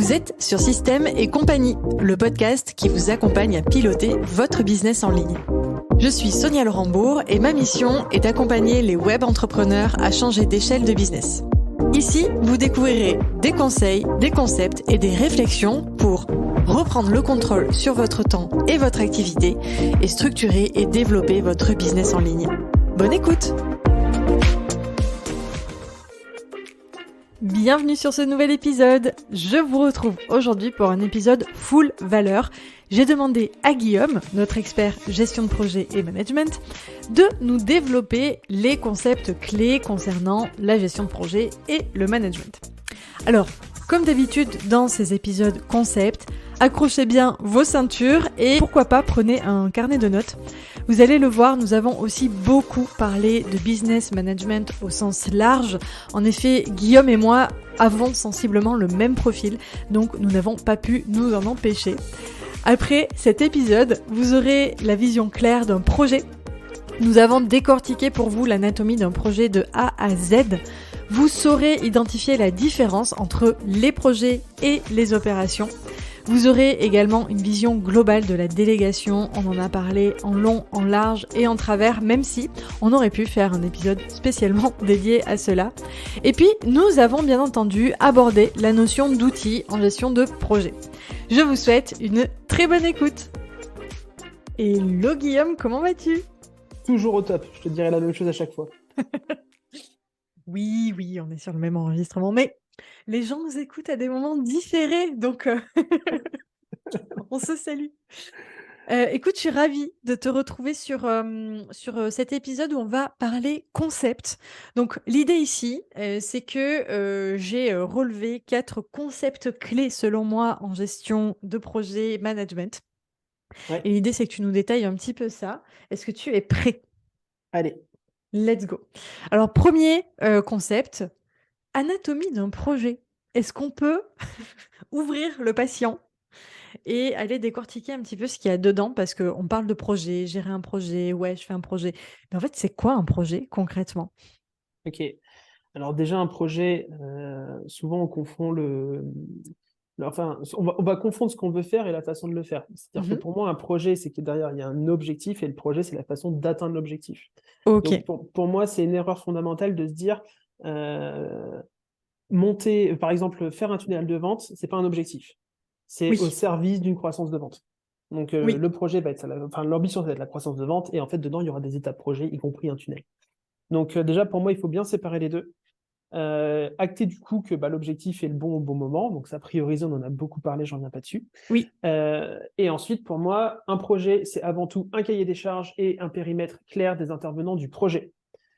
Vous êtes sur Système et Compagnie, le podcast qui vous accompagne à piloter votre business en ligne. Je suis Sonia Laurembourg et ma mission est d'accompagner les web entrepreneurs à changer d'échelle de business. Ici, vous découvrirez des conseils, des concepts et des réflexions pour reprendre le contrôle sur votre temps et votre activité et structurer et développer votre business en ligne. Bonne écoute! Bienvenue sur ce nouvel épisode. Je vous retrouve aujourd'hui pour un épisode full valeur. J'ai demandé à Guillaume, notre expert gestion de projet et management, de nous développer les concepts clés concernant la gestion de projet et le management. Alors, comme d'habitude dans ces épisodes concept, accrochez bien vos ceintures et pourquoi pas prenez un carnet de notes. Vous allez le voir, nous avons aussi beaucoup parlé de business management au sens large. En effet, Guillaume et moi avons sensiblement le même profil, donc nous n'avons pas pu nous en empêcher. Après cet épisode, vous aurez la vision claire d'un projet. Nous avons décortiqué pour vous l'anatomie d'un projet de A à Z. Vous saurez identifier la différence entre les projets et les opérations. Vous aurez également une vision globale de la délégation, on en a parlé en long, en large et en travers, même si on aurait pu faire un épisode spécialement dédié à cela. Et puis, nous avons bien entendu abordé la notion d'outils en gestion de projet. Je vous souhaite une très bonne écoute. Hello Guillaume, comment vas-tu ? Toujours au top, je te dirais la même chose à chaque fois. Oui, on est sur le même enregistrement, mais les gens nous écoutent à des moments différés, donc on se salue. Écoute, je suis ravie de te retrouver sur cet épisode où on va parler concept. Donc l'idée ici, c'est que j'ai relevé 4 concepts clés selon moi en gestion de projet management. Ouais. Et l'idée, c'est que tu nous détailles un petit peu ça. Est-ce que tu es prêt ? Allez. Let's go. Alors, premier concept, anatomie d'un projet. Est-ce qu'on peut ouvrir le patient et aller décortiquer un petit peu ce qu'il y a dedans? Parce qu'on parle de projet, gérer un projet, ouais, je fais un projet. Mais en fait, c'est quoi un projet concrètement? Ok. Alors déjà, un projet, souvent on confond on va confondre ce qu'on veut faire et la façon de le faire. C'est-à-dire que pour moi, un projet, c'est que derrière, il y a un objectif et le projet, c'est la façon d'atteindre l'objectif. Ok. Donc pour moi, c'est une erreur fondamentale de se dire monter, par exemple, faire un tunnel de vente, c'est pas un objectif. C'est Oui. au service d'une croissance de vente. Donc Oui. le projet va être, l'ambition, ça va être la croissance de vente et en fait, dedans, il y aura des étapes projet, y compris un tunnel. Donc déjà, pour moi, il faut bien séparer les deux. Acter du coup que l'objectif est le bon au bon moment. Donc ça, prioriser, on en a beaucoup parlé, j'en reviens pas dessus. Oui. Et ensuite, pour moi, un projet, c'est avant tout un cahier des charges et un périmètre clair des intervenants du projet.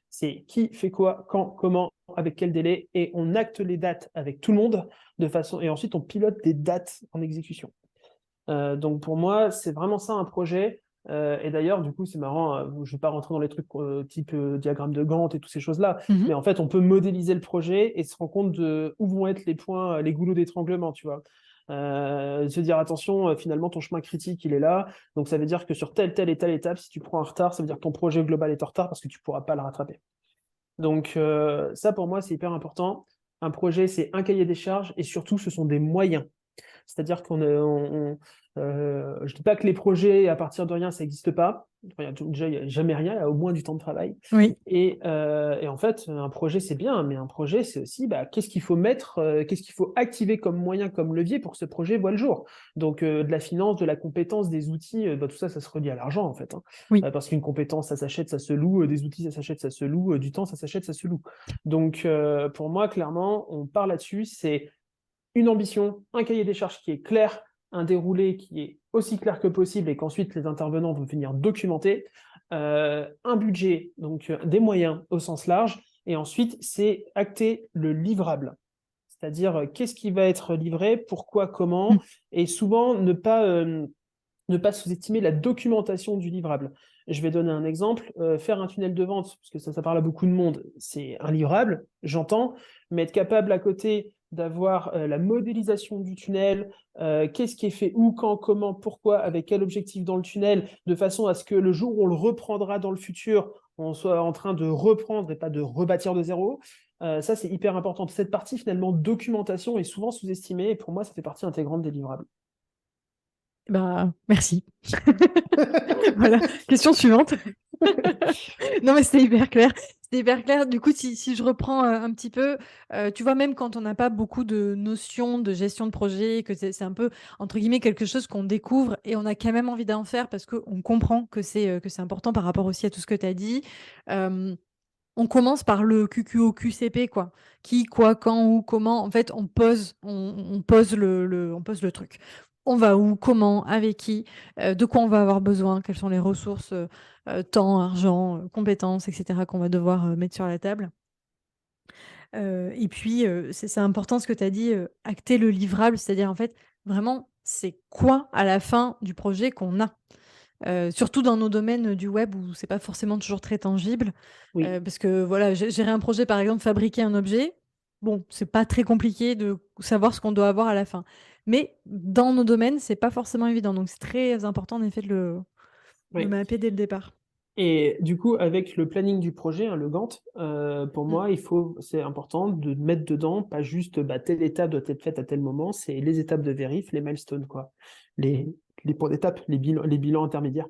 C'est qui fait quoi, quand, comment, avec quel délai, et on acte les dates avec tout le monde et ensuite on pilote des dates en exécution. Donc pour moi, c'est vraiment ça un projet. Et d'ailleurs, du coup, c'est marrant, je ne vais pas rentrer dans les trucs type diagramme de Gantt et toutes ces choses-là, mais en fait, on peut modéliser le projet et se rendre compte de où vont être les points, les goulots d'étranglement, tu vois. Se dire, attention, finalement, ton chemin critique, il est là. Donc, ça veut dire que sur telle et telle étape, si tu prends un retard, ça veut dire que ton projet global est en retard parce que tu ne pourras pas le rattraper. Donc, ça, pour moi, c'est hyper important. Un projet, c'est un cahier des charges et surtout, ce sont des moyens. C'est-à-dire je ne dis pas que les projets à partir de rien, ça n'existe pas. Déjà, il n'y a jamais rien, il y a au moins du temps de travail. Oui. Et en fait, un projet, c'est bien, mais un projet, c'est aussi qu'est-ce qu'il faut mettre, qu'est-ce qu'il faut activer comme moyen, comme levier pour que ce projet voit le jour. Donc, de la finance, de la compétence, des outils, tout ça, ça se relie à l'argent, en fait. Oui. Parce qu'une compétence, ça s'achète, ça se loue, des outils, ça s'achète, ça se loue, du temps, ça s'achète, ça se loue. Donc, pour moi, clairement, on part là-dessus, c'est une ambition, un cahier des charges qui est clair, un déroulé qui est aussi clair que possible et qu'ensuite les intervenants vont venir documenter, un budget, donc des moyens au sens large, et ensuite c'est acter le livrable. C'est-à-dire qu'est-ce qui va être livré, pourquoi, comment, et souvent ne pas sous-estimer la documentation du livrable. Je vais donner un exemple, faire un tunnel de vente, parce que ça parle à beaucoup de monde, c'est un livrable, j'entends, mais être capable à côté d'avoir la modélisation du tunnel, qu'est-ce qui est fait où, quand, comment, pourquoi, avec quel objectif dans le tunnel, de façon à ce que le jour où on le reprendra dans le futur, on soit en train de reprendre et pas de rebâtir de zéro. Ça, c'est hyper important. Cette partie, finalement, documentation est souvent sous-estimée et pour moi, ça fait partie intégrante des livrables. Bah, merci. Voilà, question suivante. Non, mais c'était hyper clair. C'était hyper clair. Du coup, si je reprends un petit peu, tu vois, même quand on n'a pas beaucoup de notions de gestion de projet, que c'est un peu, entre guillemets, quelque chose qu'on découvre et on a quand même envie d'en faire parce qu'on comprend que c'est important par rapport aussi à tout ce que tu as dit. Euh, on commence par le QQO, QCP, quoi. Qui, quoi, quand, où, comment. En fait, on pose on pose le truc. On va où, comment, avec qui, de quoi on va avoir besoin, quelles sont les ressources, temps, argent, compétences, etc., qu'on va devoir mettre sur la table. Et puis, c'est important ce que tu as dit, acter le livrable, c'est-à-dire en fait, vraiment, c'est quoi à la fin du projet qu'on a. Surtout dans nos domaines du web où c'est pas forcément toujours très tangible. Oui, Parce que voilà, gérer un projet, par exemple, fabriquer un objet, bon, c'est pas très compliqué de savoir ce qu'on doit avoir à la fin. Mais dans nos domaines, c'est pas forcément évident. Donc c'est très important en effet de oui. mapper dès le départ. Et du coup, avec le planning du projet, hein, le Gantt, pour Mm. moi, c'est important de mettre dedans, pas juste bah, telle étape doit être faite à tel moment, c'est les étapes de vérif, les milestones, quoi. Les, les points d'étape, les bilans intermédiaires.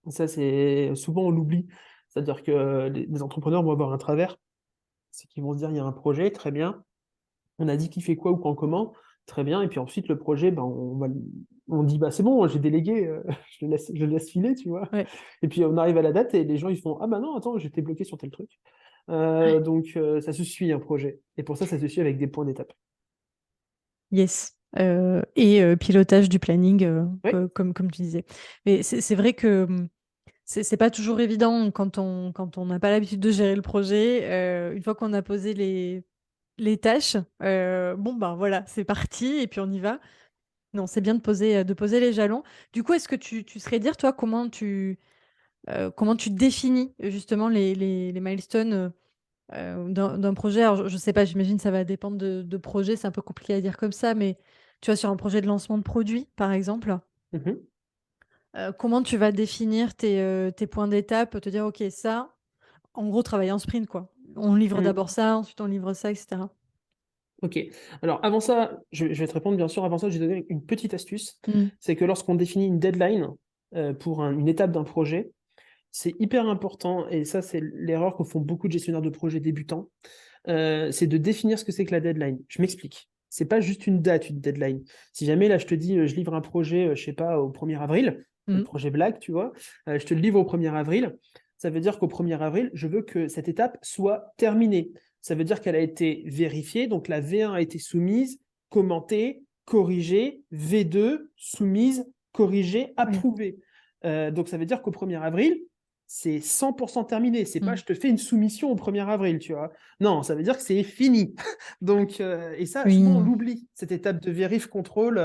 Ça, c'est souvent on l'oublie. C'est-à-dire que les entrepreneurs vont avoir un travers, c'est qu'ils vont se dire, il y a un projet, très bien. On a dit qui fait quoi ou quand comment, très bien. Et puis ensuite, le projet, ben, on dit, bah, c'est bon, j'ai délégué, je le laisse filer, tu vois. Ouais. Et puis on arrive à la date et les gens, ils font, ah bah non, attends, j'étais bloqué sur tel truc. Donc ça se suit un projet. Et pour ça se suit avec des points d'étape. Yes. Et pilotage du planning, Oui. comme tu disais. Mais c'est vrai que c'est pas toujours évident quand on n'a pas l'habitude de gérer le projet. Une fois qu'on a posé les tâches, bon, ben voilà, c'est parti et puis on y va. Non, c'est bien de poser les jalons. Du coup, est-ce que tu saurais dire, toi, comment tu définis justement les milestones d'un projet? Alors, je sais pas, j'imagine que ça va dépendre de projet, c'est un peu compliqué à dire comme ça, mais tu vois, sur un projet de lancement de produit, par exemple, Mhm. comment tu vas définir tes points d'étape, te dire, OK, ça, en gros, travailler en sprint, quoi. On livre Mhm. d'abord ça, ensuite on livre ça, etc. Ok. Alors avant ça, je vais te répondre bien sûr. Avant ça, je vais donner une petite astuce. Mm. C'est que lorsqu'on définit une deadline pour une étape d'un projet, c'est hyper important, et ça, c'est l'erreur que font beaucoup de gestionnaires de projets débutants, c'est de définir ce que c'est que la deadline. Je m'explique. C'est pas juste une date, une deadline. Si jamais là, je te dis, je livre un projet, je sais pas, au 1er avril, le Mm. projet blague, tu vois, je te le livre au 1er avril, ça veut dire qu'au 1er avril, je veux que cette étape soit terminée. Ça veut dire qu'elle a été vérifiée, donc la V1 a été soumise, commentée, corrigée, V2 soumise, corrigée, Ouais. approuvée. Donc ça veut dire qu'au 1er avril, c'est 100% terminé. C'est pas Mm. je te fais une soumission au 1er avril, tu vois. Non, ça veut dire que c'est fini. Donc, et ça, souvent, on Oui. l'oublie, cette étape de vérif, contrôle.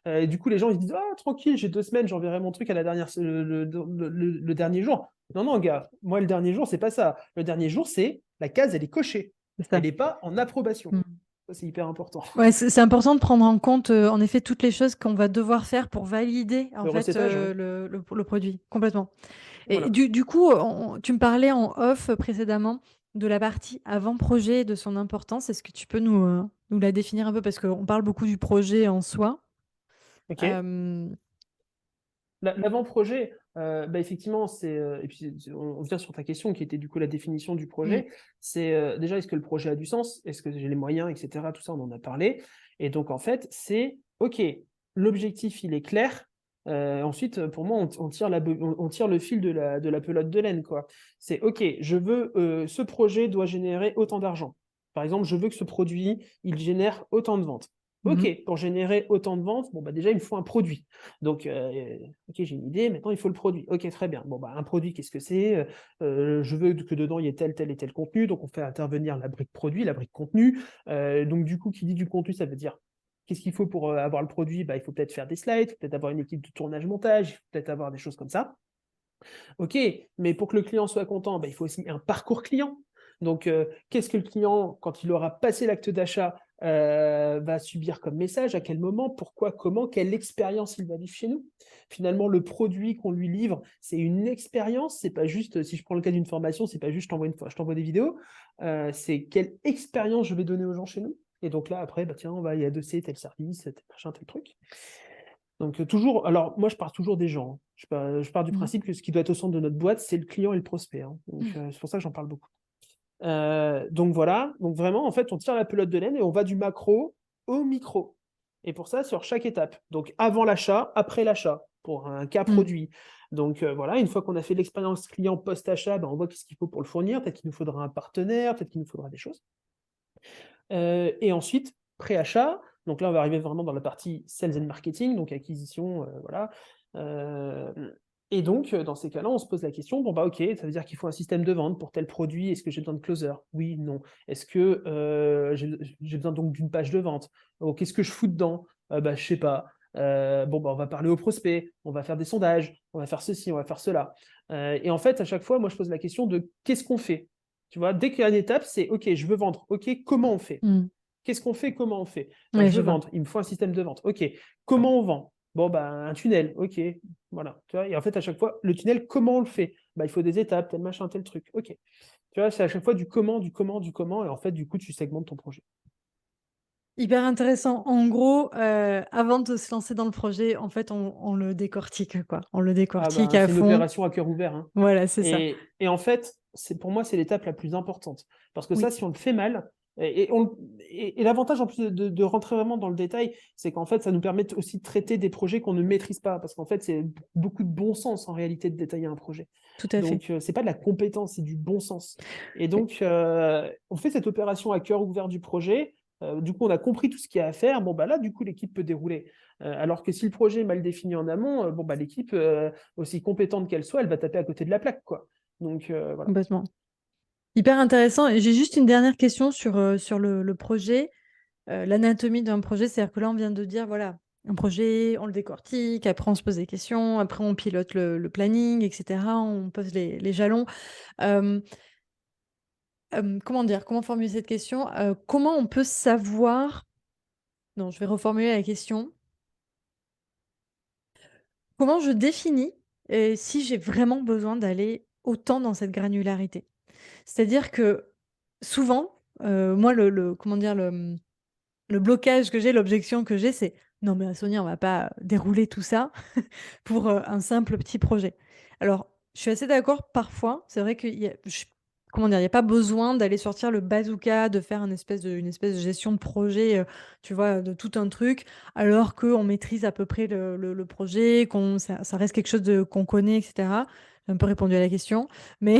Et du coup, les gens, ils disent, ah, tranquille, j'ai 2 semaines, j'enverrai mon truc à la dernière, le dernier jour. Non, non, gars, moi, le dernier jour, c'est pas ça. Le dernier jour, c'est la case, elle est cochée. C'est Elle ça. n'est pas en approbation. Mm. Ça, c'est hyper important. Ouais, c'est important de prendre en compte, en effet, toutes les choses qu'on va devoir faire pour valider, en Le fait, recettage, ouais. le produit, complètement. Et Voilà. du coup, tu me parlais en off précédemment de la partie avant-projet et de son importance. Est-ce que tu peux nous la définir un peu? Parce qu'on parle beaucoup du projet en soi. OK. Euh, L'avant-projet, bah, effectivement, et puis on vient sur ta question qui était du coup la définition du mm, projet. C'est déjà, est-ce que le projet a du sens? Est-ce que j'ai les moyens, etc. Tout ça, on en a parlé. Et donc, en fait, c'est OK, l'objectif, il est clair. Ensuite, pour moi, on tire le fil de la pelote de laine, quoi. C'est OK, ce projet doit générer autant d'argent. Par exemple, je veux que ce produit, il génère autant de ventes. mhm. OK, pour générer autant de ventes, bon, bah, déjà, il me faut un produit. Donc, OK, j'ai une idée, maintenant il faut le produit. OK, très bien. Bon, bah, un produit, qu'est-ce que c'est? Je veux que dedans il y ait tel, tel et tel contenu. Donc, on fait intervenir la brique produit, la brique contenu. Donc, du coup, qui dit du contenu, ça veut dire qu'est-ce qu'il faut pour avoir le produit? Bah, il faut peut-être faire des slides, il faut peut-être avoir une équipe de tournage-montage, il faut peut-être avoir des choses comme ça. OK, mais pour que le client soit content, bah, il faut aussi un parcours client. Donc, qu'est-ce que le client, quand il aura passé l'acte d'achat, va subir comme message, à quel moment, pourquoi, comment, quelle expérience il va vivre chez nous. Finalement, le produit qu'on lui livre, c'est une expérience, c'est pas juste, si je prends le cas d'une formation, c'est pas juste je t'envoie des vidéos, c'est quelle expérience je vais donner aux gens chez nous. Et donc là, après, tiens, on va y adosser tel service, tel machin, tel truc. Donc toujours, alors moi je pars toujours des gens. Je pars du principe que ce qui doit être au centre de notre boîte, c'est le client et le prospect. Donc c'est pour ça que j'en parle beaucoup. Donc voilà, donc vraiment en fait on tire la pelote de laine et on va du macro au micro. Et pour ça sur chaque étape. Donc avant l'achat, après l'achat, pour un cas produit. Donc voilà, une fois qu'on a fait l'expérience client post-achat, on voit qu'est-ce qu'il faut pour le fournir. Peut-être qu'il nous faudra un partenaire, peut-être qu'il nous faudra des choses. Et ensuite, pré-achat, donc là on va arriver vraiment dans la partie sales and marketing, donc acquisition, voilà. Et donc, dans ces cas-là, on se pose la question, ok, ça veut dire qu'il faut un système de vente pour tel produit, est-ce que j'ai besoin de closer? Oui, non. Est-ce que j'ai besoin donc d'une page de vente? Qu'est-ce que je fous dedans? Je sais pas. On va parler au prospect, on va faire des sondages, on va faire ceci, on va faire cela. Et en fait, à chaque fois, moi, je pose la question de qu'est-ce qu'on fait? Tu vois, dès qu'il y a une étape, c'est OK, je veux vendre. OK, comment on fait? Qu'est-ce qu'on fait? Comment on fait? Ouais, Je veux je vois. vendre. Il me faut un système de vente. OK, comment on vend? Un tunnel. OK, voilà. Tu vois, et en fait, à chaque fois, le tunnel, comment on le fait? Il faut des étapes, tel machin, tel truc. OK. Tu vois, c'est à chaque fois du comment, du comment, du comment. Et en fait, du coup, tu segmentes ton projet. Hyper intéressant. En gros, avant de se lancer dans le projet, en fait, on le décortique, quoi. On le décortique à C'est une fond. opération à cœur ouvert. Hein. Voilà, c'est ça. Et en fait, pour moi, c'est l'étape la plus importante. Parce que Oui. ça, si on le fait mal, et l'avantage en plus de rentrer vraiment dans le détail, c'est qu'en fait, ça nous permet aussi de traiter des projets qu'on ne maîtrise pas. Parce qu'en fait, c'est beaucoup de bon sens en réalité de détailler un projet. Tout à fait. Donc, c'est pas de la compétence, c'est du bon sens. Et donc, on fait cette opération à cœur ouvert du projet. Du coup, on a compris tout ce qu'il y a à faire. Là, du coup, l'équipe peut dérouler. Alors que si le projet est mal défini en amont, l'équipe, aussi compétente qu'elle soit, elle va taper à côté de la plaque, quoi. Donc, voilà. Complètement. Hyper intéressant. Et j'ai juste une dernière question sur le projet, l'anatomie d'un projet. C'est-à-dire que là, on vient de dire, voilà, un projet, on le décortique, après on se pose des questions, après on pilote le planning, etc. On pose les jalons. Comment dire? Comment formuler cette question? Comment on peut savoir... Non, je vais reformuler la question. Comment je définis si j'ai vraiment besoin d'aller autant dans cette granularité? C'est-à-dire que souvent, moi, comment dire, le blocage que j'ai, l'objection que j'ai, c'est: «Non mais Sonia, on va pas dérouler tout ça pour, un simple petit projet». Alors, je suis assez d'accord parfois, c'est vrai qu'il y a comment dire? Il y a pas besoin d'aller sortir le bazooka, de faire une espèce de gestion de projet, tu vois? De tout un truc, alors qu'on maîtrise à peu près le projet, qu'on ça reste quelque chose qu'on connaît et cetera. J'ai un peu répondu à la question, mais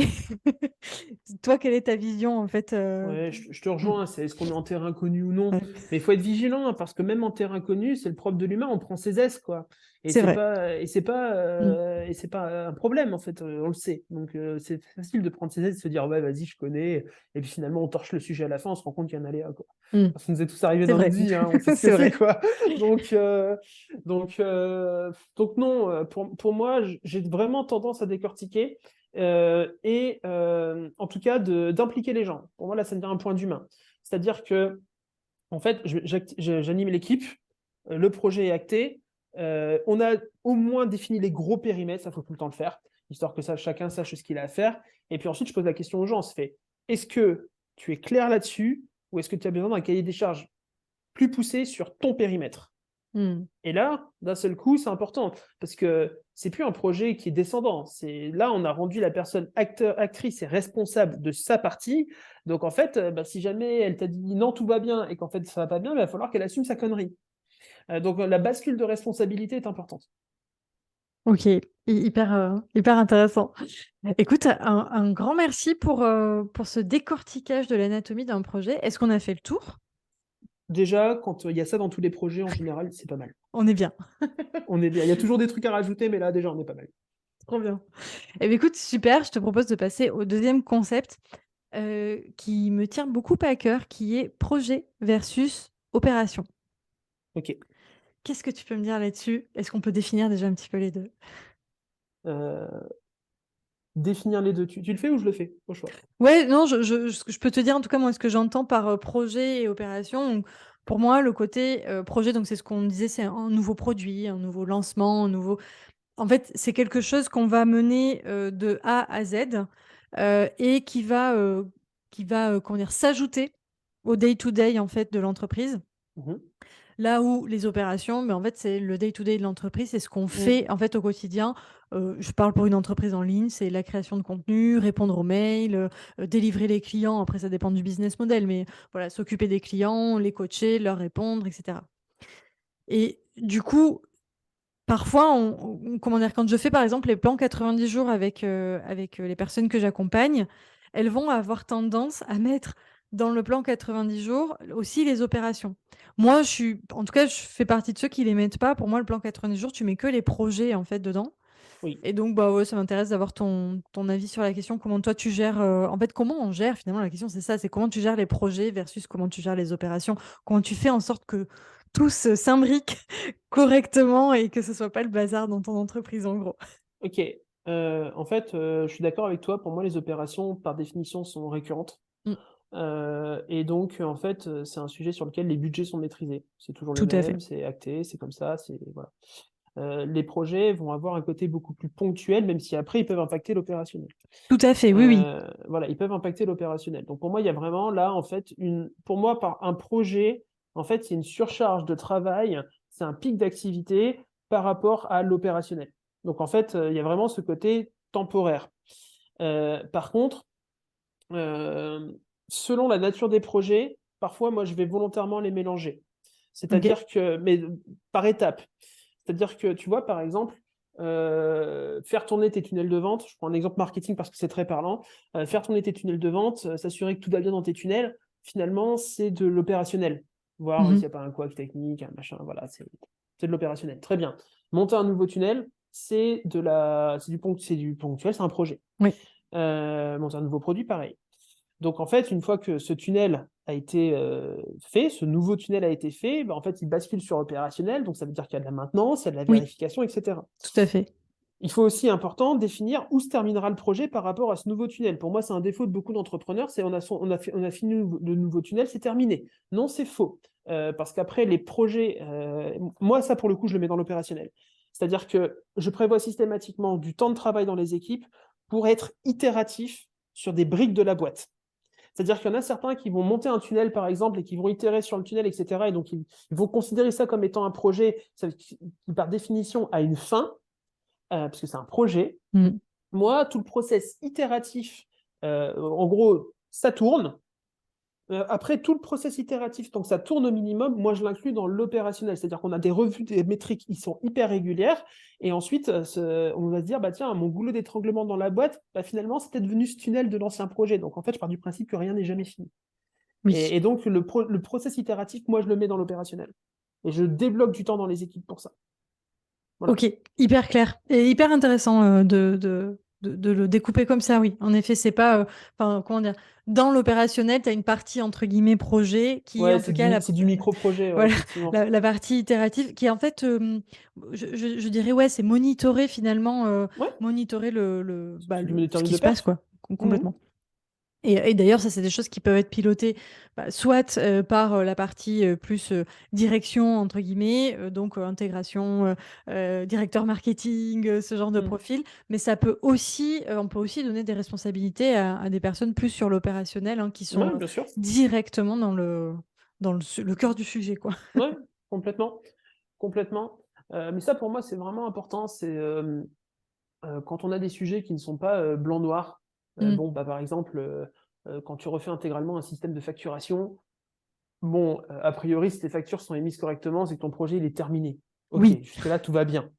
toi, quelle est ta vision en fait, Ouais, je te Mmh. rejoins, c'est est-ce qu'on est en terrain connu ou non? Ouais, Mais il faut être vigilant, hein, parce que même en terrain connu, c'est le propre de l'humain, on prend ses aises, quoi. Et c'est c'est vrai. pas, et c'est pas, Mmh. et c'est pas un problème, en fait, on le sait. Donc, c'est facile de prendre ses aises et de se dire, ouais, vas-y, je connais. Et puis finalement, on torche le sujet à la fin, on se rend compte qu'il y a un aléa, quoi. Mmh. Ça nous est tous arrivé C'est dans vrai. notre vie, hein, on sait ce que C'est c'est, vrai. quoi. Donc, donc non, pour moi, j'ai vraiment tendance à décortiquer. En tout cas d'impliquer les gens. Pour moi, là, ça devient un point d'humain. C'est-à-dire que, en fait, j'anime l'équipe, le projet est acté, on a au moins défini les gros périmètres, ça faut tout le temps le faire, histoire que chacun sache ce qu'il a à faire. Et puis ensuite, je pose la question aux gens, on se fait, est-ce que tu es clair là-dessus ou est-ce que tu as besoin d'un cahier des charges plus poussé sur ton périmètre? Mmh. Et là, d'un seul coup, c'est important parce que c'est plus un projet qui est descendant. C'est là, on a rendu la personne acteur, actrice et responsable de sa partie. Donc en fait, si jamais elle t'a dit non, tout va bien et qu'en fait ça va pas bien, il va falloir qu'elle assume sa connerie. Donc la bascule de responsabilité est importante. OK, hyper intéressant. Écoute, un grand merci pour ce décortiquage de l'anatomie d'un projet. Est-ce qu'on a fait le tour? Déjà, quand il y a ça dans tous les projets en général, c'est pas mal. On est bien, On est bien. Il y a toujours des trucs à rajouter, mais là déjà, on est pas mal. trop bien. Eh bien écoute, super, je te propose de passer au deuxième concept, qui me tient beaucoup à cœur, qui est projet versus opération. Ok. Qu'est-ce que tu peux me dire là-dessus? Est-ce qu'on peut définir déjà un petit peu les 2? Euh, définir les deux. Tu le fais ou je le fais? Au choix. Ouais, non, je peux te dire en tout cas moi ce que j'entends par projet et opération. Donc, pour moi, le côté projet, donc c'est ce qu'on disait, c'est un nouveau produit, un nouveau lancement, un nouveau. En fait, c'est quelque chose qu'on va mener de A à Z et qui va comment dire, s'ajouter au day-to-day en fait de l'entreprise. Mhm. Là où les opérations, mais en fait, c'est le day-to-day de l'entreprise, c'est ce qu'on Mhm. fait en fait au quotidien. Je parle pour une entreprise en ligne, c'est la création de contenu, répondre aux mails, délivrer les clients. Après, ça dépend du business model, mais voilà, s'occuper des clients, les coacher, leur répondre, etc. Et du coup, parfois, comment dire, quand je fais par exemple les plans 90 jours avec les personnes que j'accompagne, elles vont avoir tendance à mettre dans le plan 90 jours aussi les opérations. Moi, en tout cas, je fais partie de ceux qui les mettent pas. Pour moi, le plan 90 jours, tu mets que les projets en fait dedans. Oui. Et donc, bah ouais, ça m'intéresse d'avoir ton avis sur la question. Comment toi tu gères, en fait, comment on gère finalement la question, c'est ça, c'est comment tu gères les projets versus comment tu gères les opérations. Comment tu fais en sorte que tout s'imbrique correctement et que ce soit pas le bazar dans ton entreprise, en gros. Ok. En fait, je suis d'accord avec toi. Pour moi, les opérations, par définition, sont récurrentes. Mm, Et donc, en fait, c'est un sujet sur lequel les budgets sont maîtrisés. C'est toujours le tout à fait. même, c'est acté, c'est comme ça, c'est voilà. Les projets vont avoir un côté beaucoup plus ponctuel, même si après, ils peuvent impacter l'opérationnel. Tout à fait, oui, oui. Voilà, ils peuvent impacter l'opérationnel. Donc, pour moi, il y a vraiment là, en fait, pour moi, par un projet, en fait, c'est une surcharge de travail, c'est un pic d'activité par rapport à l'opérationnel. Donc, en fait, il y a vraiment ce côté temporaire. Par contre, euh, selon la nature des projets, parfois, moi, je vais volontairement les mélanger. Ok. C'est-à-dire que, mais par étapes. C'est-à-dire que, tu vois, par exemple, faire tourner tes tunnels de vente, je prends un exemple marketing parce que c'est très parlant, faire tourner tes tunnels de vente, s'assurer que tout va bien dans tes tunnels, finalement, c'est de l'opérationnel. Voir s'il Mhm. n'y a pas un couac technique, un machin, voilà, c'est de l'opérationnel. Très bien. Monter un nouveau tunnel, c'est du ponctuel, c'est un projet. Oui. Monter un nouveau produit, pareil. Donc en fait, une fois que ce tunnel a été fait, ce nouveau tunnel a été fait, ben, en fait, il bascule sur opérationnel, donc ça veut dire qu'il y a de la maintenance, il y a de la Oui, vérification, etc. tout à fait. Il faut aussi, important, définir où se terminera le projet par rapport à ce nouveau tunnel. Pour moi, c'est un défaut de beaucoup d'entrepreneurs, c'est on a fini le nouveau tunnel, c'est terminé. Non, c'est faux. Parce qu'après, les projets, moi, ça, pour le coup, je le mets dans l'opérationnel. C'est-à-dire que je prévois systématiquement du temps de travail dans les équipes pour être itératif sur des briques de la boîte. C'est-à-dire qu'il y en a certains qui vont monter un tunnel, par exemple, et qui vont itérer sur le tunnel, etc. Et donc, ils vont considérer ça comme étant un projet qui, par définition, a une fin, parce que c'est un projet. Mm. Moi, tout le process itératif, en gros, ça tourne. Après, tout le process itératif, tant que ça tourne au minimum, moi, je l'inclus dans l'opérationnel. C'est-à-dire qu'on a des revues des métriques qui sont hyper régulières. Et ensuite, on va se dire, bah, tiens, mon goulot d'étranglement dans la boîte, bah, finalement, c'était devenu ce tunnel de l'ancien projet. Donc, en fait, je pars du principe que rien n'est jamais fini. Oui. Et donc, le process itératif, moi, je le mets dans l'opérationnel. Et je débloque du temps dans les équipes pour ça. Voilà. Ok, hyper clair et hyper intéressant de le découper comme ça, oui. En effet, c'est pas, enfin, comment dire, dans l'opérationnel, tu as une partie entre guillemets projet qui est Ouais, en tout cas c'est du micro-projet, ouais, voilà, effectivement. la partie itérative qui est en fait, je dirais, ouais, c'est monitorer finalement, Ouais, monitorer c'est du ce monitoring qui de se passe, perf. quoi, Mhm. complètement. Et d'ailleurs, ça, c'est des choses qui peuvent être pilotées soit par la partie plus direction, entre guillemets, donc intégration, directeur marketing, ce genre de Mhm. profil, mais ça peut aussi, on peut aussi donner des responsabilités à des personnes plus sur l'opérationnel, hein, qui sont Ouais, bien sûr. directement dans le cœur du sujet, quoi. Ouais, complètement. Complètement. Mais ça, pour moi, c'est vraiment important. C'est quand on a des sujets qui ne sont pas blanc-noir. Mm. Bon, bah, par exemple, quand tu refais intégralement un système de facturation, bon, a priori, si tes factures sont émises correctement, c'est que ton projet, il est terminé. Ok, Oui, jusque-là, tout va bien.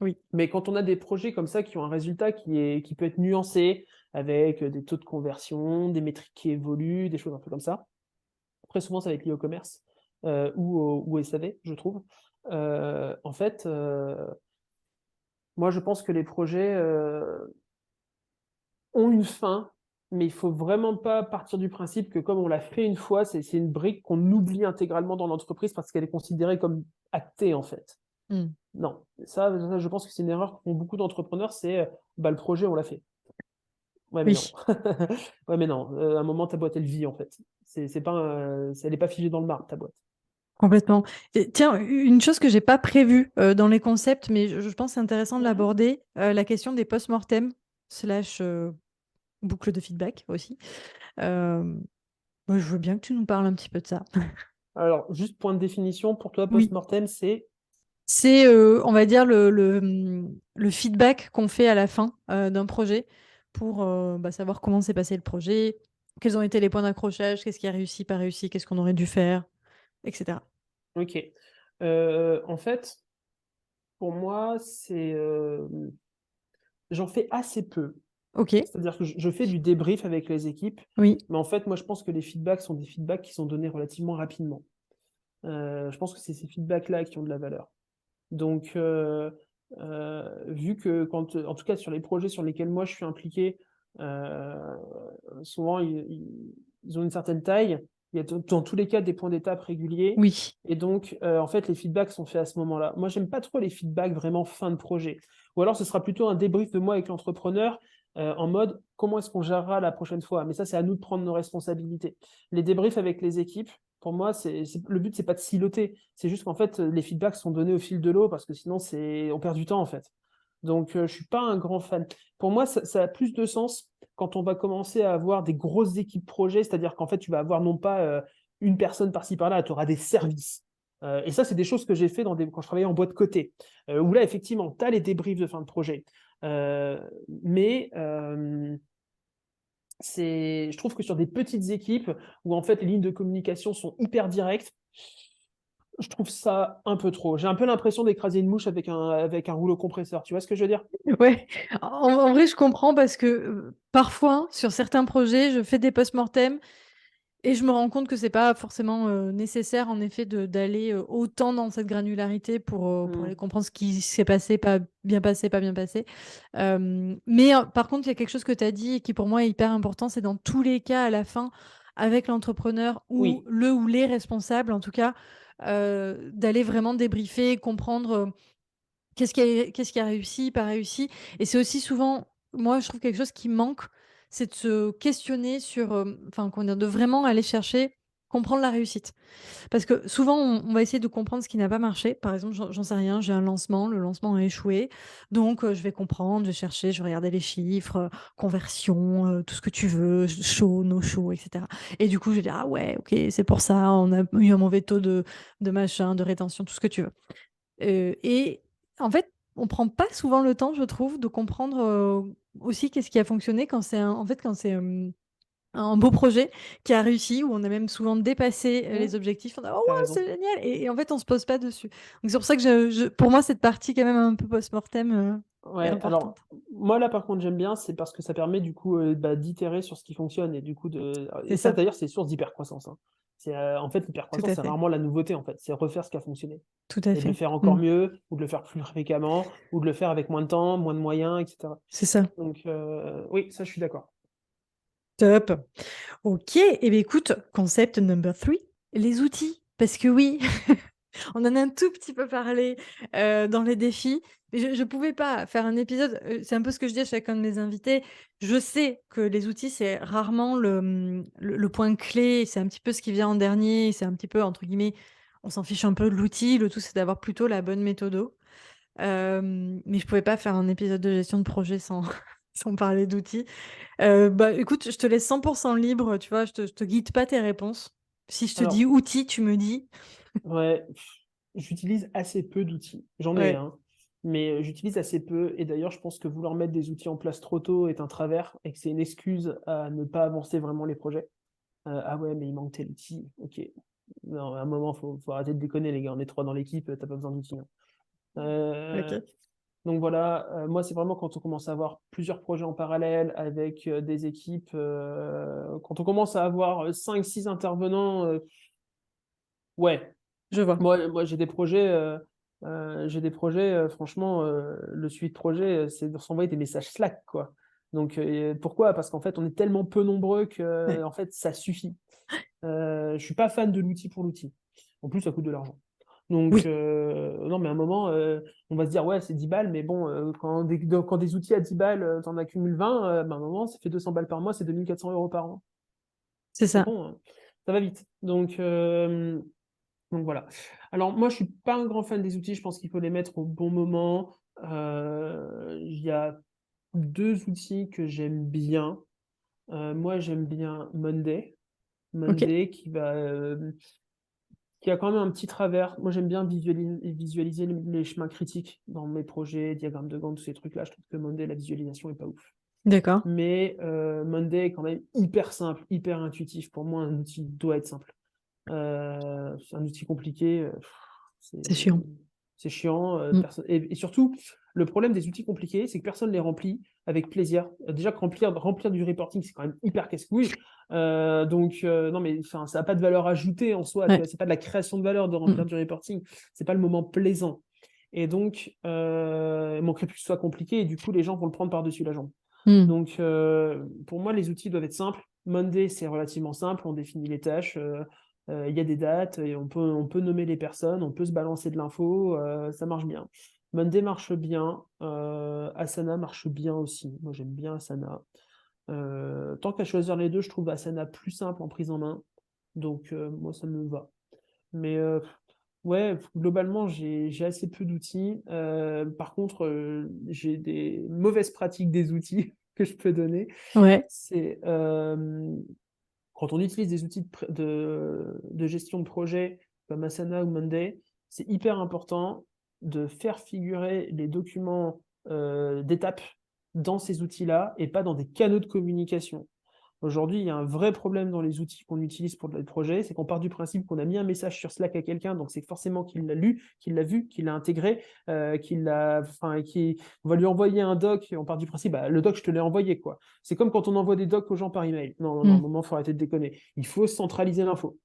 oui. Mais quand on a des projets comme ça qui ont un résultat qui peut être nuancé, avec des taux de conversion, des métriques qui évoluent, des choses un peu comme ça, très souvent, ça va être lié au commerce ou au SAV, je trouve. En fait, moi, je pense que les projets ont une fin, mais il faut vraiment pas partir du principe que comme on l'a fait une fois, c'est une brique qu'on oublie intégralement dans l'entreprise parce qu'elle est considérée comme actée, en fait. Mm. Non, ça, je pense que c'est une erreur qu'ont beaucoup d'entrepreneurs, c'est bah, le projet, on l'a fait. Ouais, mais non. Oui, Ouais, mais non. À un moment, ta boîte, elle vit, en fait. C'est pas elle n'est pas figée dans le marbre, ta boîte. complètement. Et tiens, une chose que j'ai pas prévue dans les concepts, mais je pense que c'est intéressant de Mhm. l'aborder, la question des post-mortem slash boucle de feedback aussi. Euh, moi, je veux bien que tu nous parles un petit peu de ça. Alors, juste point de définition, pour toi, Oui. post-mortem, c'est... C'est, on va dire, le feedback qu'on fait à la fin d'un projet pour savoir comment s'est passé le projet, quels ont été les points d'accrochage, qu'est-ce qui a réussi, pas réussi, qu'est-ce qu'on aurait dû faire, etc. OK. En fait, pour moi, j'en fais assez peu. Ok, C'est-à-dire que je fais du débrief avec les équipes, oui, mais en fait, moi, je pense que les feedbacks sont des feedbacks qui sont donnés relativement rapidement. Je pense que c'est ces feedbacks-là qui ont de la valeur. Donc, vu que en tout cas sur les projets sur lesquels moi je suis impliqué, euh, souvent ils ont une certaine taille, il y a dans tous les cas des points d'étape réguliers, oui, et donc en fait les feedbacks sont faits à ce moment-là. Moi j'aime pas trop les feedbacks vraiment fin de projet, ou alors ce sera plutôt un débrief de moi avec l'entrepreneur en mode comment est-ce qu'on gérera la prochaine fois, mais ça c'est à nous de prendre nos responsabilités. Les débriefs avec les équipes, pour moi, le but, c'est pas de siloter. C'est juste qu'en fait, les feedbacks sont donnés au fil de l'eau parce que sinon, on perd du temps, en fait. Donc, je suis pas un grand fan. Pour moi, ça a plus de sens quand on va commencer à avoir des grosses équipes projets, c'est-à-dire qu'en fait, tu vas avoir non pas une personne par-ci par-là, tu auras des services. Et ça, c'est des choses que j'ai fait quand je travaillais en boîte côté, où là, effectivement, tu as les débriefs de fin de projet. Euh, mais je trouve que sur des petites équipes où en fait les lignes de communication sont hyper directes, je trouve ça un peu trop. J'ai un peu l'impression d'écraser une mouche avec un rouleau compresseur. Tu vois ce que je veux dire? ouais. En vrai, je comprends parce que parfois, sur certains projets, je fais des post-mortem. Et je me rends compte que c'est pas forcément nécessaire, en effet, d'aller autant dans cette granularité pour Hmm. aller comprendre ce qui s'est passé, pas bien passé, pas bien passé. Mais par contre, il y a quelque chose que tu as dit et qui pour moi est hyper important, c'est dans tous les cas, à la fin, avec l'entrepreneur ou Oui, le ou les responsables, en tout cas, d'aller vraiment débriefer, comprendre qu'est-ce qui a réussi, pas réussi. Et c'est aussi souvent, moi, je trouve quelque chose qui manque, c'est de se questionner sur, enfin, comment dire, de vraiment aller chercher, comprendre la réussite. Parce que souvent, on va essayer de comprendre ce qui n'a pas marché. Par exemple, j'en sais rien, j'ai un lancement, le lancement a échoué. Donc, je vais comprendre, je vais chercher, je vais regarder les chiffres, conversion, tout ce que tu veux, show, no show, etc. Et du coup, je vais dire, ah ouais, ok, c'est pour ça, on a eu un mauvais taux de machin, de rétention, tout ce que tu veux. Et en fait, on prend pas souvent le temps, je trouve, de comprendre aussi qu'est-ce qui a fonctionné quand en fait, quand c'est un beau projet qui a réussi, où on a même souvent dépassé hmm, les objectifs. On a, oh, t'as wow, raison. c'est génial. Et en fait, on se pose pas dessus. Donc, c'est pour ça que pour moi, cette partie, quand même, un peu post-mortem, est Ouais, importante. alors moi là par contre j'aime bien, c'est parce que ça permet du coup d'itérer sur ce qui fonctionne et du coup C'est et ça ça, d'ailleurs c'est source d'hypercroissance, hein. En fait tout l'hypercroissance à c'est fait. rarement la nouveauté en fait, c'est refaire ce qui a fonctionné Tout à et de le fait. faire encore Mm. mieux ou de le faire plus fréquemment ou de le faire avec moins de temps, moins de moyens, etc. C'est ça. Donc oui, ça je suis d'accord. Top. Ok. Et bien, écoute, concept number 3, les outils. Parce que oui, on en a un tout petit peu parlé dans les défis, mais je ne pouvais pas faire un épisode. C'est un peu ce que je dis à chacun de mes invités. Je sais que les outils, c'est rarement le point clé. C'est un petit peu ce qui vient en dernier. C'est un petit peu, entre guillemets, on s'en fiche un peu de l'outil. Le tout, c'est d'avoir plutôt la bonne méthode. Mais je pouvais pas faire un épisode de gestion de projet sans, sans parler d'outils. Bah, écoute, je te laisse 100% libre. Tu vois, je te guide pas tes réponses. Si je te dis Alors outils, tu me dis. ouais, j'utilise assez peu d'outils. J'en ai, Ouais, hein, mais j'utilise assez peu. Et d'ailleurs, je pense que vouloir mettre des outils en place trop tôt est un travers et que c'est une excuse à ne pas avancer vraiment les projets. Ah ouais, mais il manque tel outil. Ok. Non, à un moment, faut arrêter de déconner, les gars. On est trois dans l'équipe, t'as pas besoin d'outils, hein. Euh, ok. donc voilà, moi, c'est vraiment quand on commence à avoir plusieurs projets en parallèle avec des équipes, quand on commence à avoir 5 6 intervenants, ouais, Je vois. moi j'ai des projets, franchement, le suivi de projet, c'est de s'envoyer des messages Slack, quoi. Donc, pourquoi? Parce qu'en fait, on est tellement peu nombreux que, Ouais. en fait, ça suffit. Je suis pas fan de l'outil pour l'outil. En plus, ça coûte de l'argent. Donc, Oui, non, mais à un moment, on va se dire, ouais, c'est 10 balles, mais bon, quand des outils à 10 balles, t'en accumules 20, à un moment, ça fait 200 balles par mois, c'est 2 400 € par an. c'est C'est ça. bon, hein. Ça va vite. Donc voilà. Alors moi, je suis pas un grand fan des outils. Je pense qu'il faut les mettre au bon moment. Il y a deux outils que j'aime bien. Moi, j'aime bien Monday. Ok. Monday qui a quand même un petit travers. Moi, j'aime bien visualiser les chemins critiques dans mes projets, diagrammes de Gantt, tous ces trucs-là. Je trouve que Monday, la visualisation est pas ouf. D'accord. Mais Monday est quand même hyper simple, hyper intuitif. Pour moi, un outil doit être simple. C'est un outil compliqué, c'est C'est chiant. c'est chiant. Mm. Et surtout, le problème des outils compliqués, c'est que personne ne les remplit avec plaisir. Déjà que remplir du reporting, c'est quand même hyper casse-couille. Non, mais enfin, ça n'a pas de valeur ajoutée en soi. Tu Ouais. vois, c'est pas de la création de valeur de remplir Mm. du reporting. C'est pas le moment plaisant. Et donc, il manquerait plus que ce soit compliqué. Et du coup, les gens vont le prendre par-dessus la jambe. Mm. Donc, pour moi, les outils doivent être simples. Monday, c'est relativement simple. On définit les tâches. Il y a des dates, et on peut nommer les personnes, on peut se balancer de l'info, ça marche bien. Monday marche bien, Asana marche bien aussi. Moi, j'aime bien Asana. Tant qu'à choisir les deux, je trouve Asana plus simple en prise en main. Donc, moi, ça me va. Mais ouais, globalement, j'ai assez peu d'outils. Par contre, j'ai des mauvaises pratiques des outils que je peux donner. Ouais. C'est quand on utilise des outils de gestion de projet comme Asana ou Monday, c'est hyper important de faire figurer les documents d'étapes dans ces outils-là et pas dans des canaux de communication. Aujourd'hui, il y a un vrai problème dans les outils qu'on utilise pour le projet, c'est qu'on part du principe qu'on a mis un message sur Slack à quelqu'un, donc c'est forcément qu'il l'a lu, qu'il l'a vu, qu'il l'a intégré, on va lui envoyer un doc, et on part du principe, bah, le doc, je te l'ai envoyé, quoi. C'est comme quand on envoie des docs aux gens par email. Non, non, non, à un Mm. moment, il faut arrêter de déconner. Il faut centraliser l'info.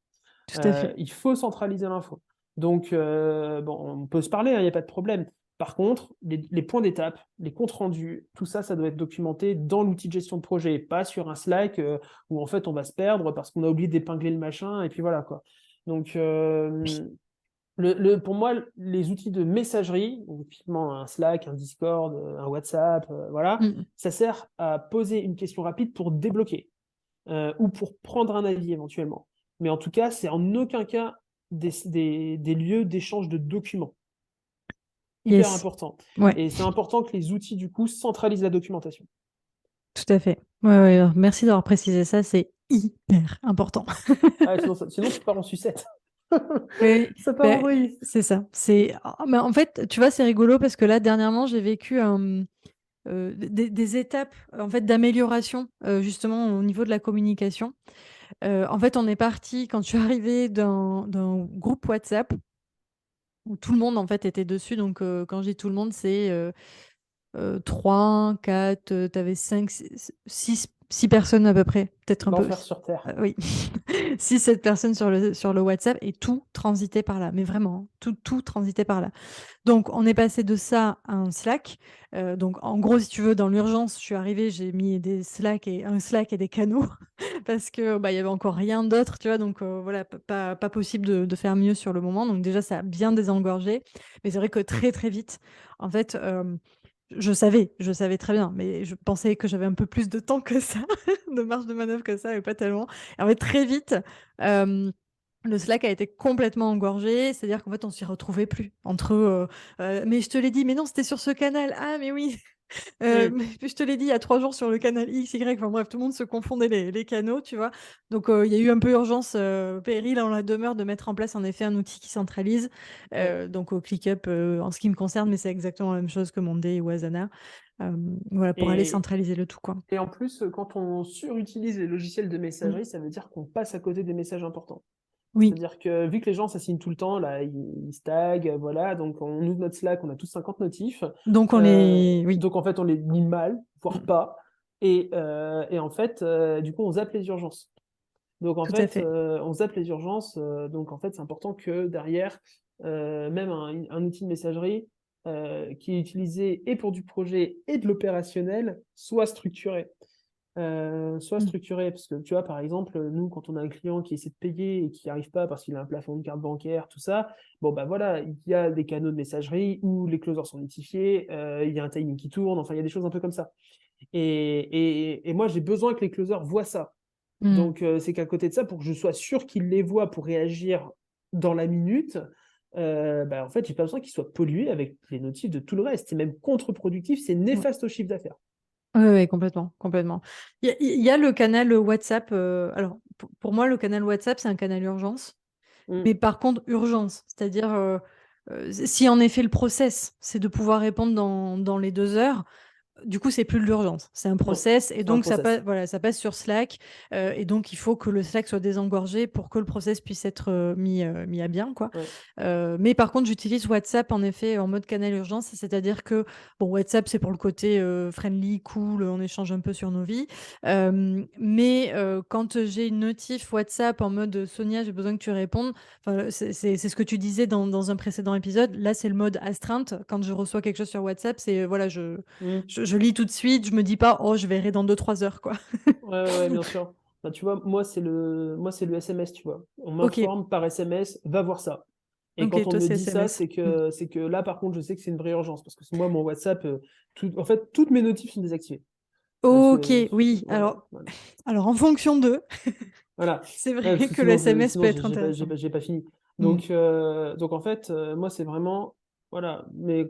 Tout à fait. Il faut centraliser l'info. Donc, bon, on peut se parler, il n'y a pas de problème. Par contre, les points d'étape, les comptes rendus, tout ça, ça doit être documenté dans l'outil de gestion de projet, pas sur un Slack où en fait on va se perdre parce qu'on a oublié d'épingler le machin, et puis voilà quoi. Donc, pour moi, les outils de messagerie, donc typiquement un Slack, un Discord, un WhatsApp, voilà, Mm. ça sert à poser une question rapide pour débloquer ou pour prendre un avis éventuellement. Mais en tout cas, c'est en aucun cas des lieux d'échange de documents. Hyper Yes. important. Ouais. Et c'est important que les outils, du coup, centralisent la documentation. Tout à fait. Ouais, ouais, merci d'avoir précisé ça, c'est hyper important. Ah, sinon, tu pars en sucette. Oui, Ça part en ben, vrille. c'est ça. Mais en fait, tu vois, c'est rigolo parce que là, dernièrement, j'ai vécu des étapes en fait d'amélioration justement au niveau de la communication. En fait, on est parti quand je suis arrivée d'un groupe WhatsApp où tout le monde en fait était dessus. Donc, quand je dis tout le monde, c'est 3, 4, tu avais 5, 6 personnes à peu près, peut-être un peu. L'enfer sur Terre. Oui, 6, 7 personnes sur le WhatsApp et tout transitait par là. Mais vraiment, hein, tout transitait par là. Donc, on est passé de ça à un Slack. Donc, en gros, si tu veux, dans l'urgence, je suis arrivée, j'ai mis un Slack et des canaux parce que bah, il y avait encore rien d'autre, tu vois. Donc, voilà, pas possible de faire mieux sur le moment. Donc, déjà, ça a bien désengorgé. Mais c'est vrai que très, très vite, en fait, je savais très bien, mais je pensais que j'avais un peu plus de temps que ça, de marge de manœuvre que ça, mais pas tellement. Et en fait, très vite, euh, le Slack a été complètement engorgé, c'est-à-dire qu'en fait, on s'y retrouvait plus entre mais je te l'ai dit, mais non, c'était sur ce canal. Ah, mais oui, Mm. mais je te l'ai dit il y a 3 jours sur le canal X, Y. Enfin bref, tout le monde se confondait les canaux, tu vois. Donc, il y a eu un peu urgence, péril en la demeure de mettre en place en effet un outil qui centralise. Ouais. Donc, au ClickUp, en ce qui me concerne, mais c'est exactement la même chose que Monday ou Asana. Euh, voilà, pour aller Et, centraliser le tout, quoi. et en plus, quand on surutilise les logiciels de Mm. messagerie, ça veut dire qu'on passe à côté des messages importants. Oui. C'est-à-dire que vu que les gens s'assignent tout le temps, là, ils se taguent, voilà, donc on ouvre notre Slack, on a tous 50 notifs. Donc, on les. Oui, Donc en fait, on les lit mal, voire mm, pas. Et en fait, du coup, on zappe les urgences. Donc en tout à fait, fait. on zappe les urgences. Donc en fait, c'est important que derrière, même un outil de messagerie qui est utilisé et pour du projet et de l'opérationnel soit structuré. Soit Mm. structuré, parce que tu vois, par exemple, nous, quand on a un client qui essaie de payer et qui n'y arrive pas parce qu'il a un plafond de carte bancaire, tout ça, bon, bah voilà, il y a des canaux de messagerie où les closers sont notifiés, il y a un timing qui tourne, enfin, il y a des choses un peu comme ça. Et moi, j'ai besoin que les closers voient ça. Mm. Donc, c'est qu'à côté de ça, pour que je sois sûr qu'ils les voient pour réagir dans la minute, bah, en fait, j'ai pas besoin qu'ils soient pollués avec les notifs de tout le reste. C'est même contre-productif, c'est Ouais, néfaste au chiffre d'affaires. ouais, ouais, complètement, complètement. Il y a le canal WhatsApp. Alors, pour moi, le canal WhatsApp, c'est un canal urgence. Mm. Mais par contre, urgence. C'est-à-dire, si en effet le process, c'est de pouvoir répondre dans les 2 heures, du coup, c'est plus de l'urgence, c'est un Non, process et c'est un donc ça passe, process. voilà, ça passe sur Slack et donc il faut que le Slack soit désengorgé pour que le process puisse être mis à bien, quoi. Ouais. Mais par contre, j'utilise WhatsApp en effet en mode canal urgence, c'est-à-dire que bon, WhatsApp c'est pour le côté friendly, cool, on échange un peu sur nos vies. Mais quand j'ai une notif WhatsApp en mode Sonia, j'ai besoin que tu répondes. Enfin, c'est ce que tu disais dans un précédent épisode. Là, c'est le mode astreinte. Quand je reçois quelque chose sur WhatsApp, c'est voilà, Mm. je lis tout de suite, je me dis pas, oh, je verrai dans 2 3 heures, quoi. Ouais, ouais, ouais, bien sûr. Bah, tu vois, moi, c'est le SMS, tu vois. On Ok, m'informe par SMS, va voir ça. Et quand ok, on toi, me c'est dit ça, SMS. c'est que là, par contre, je sais que c'est une vraie urgence. Parce que moi, mon WhatsApp, en fait, toutes mes notifs sont désactivées. Parce Ok, que, oui. voilà, voilà. Alors en fonction d'eux, Voilà. c'est Ouais, parce vrai que que le sinon, SMS peut sinon être j'ai intéressant. pas fini. Hmm. Donc en fait, moi, c'est vraiment. Voilà. Mais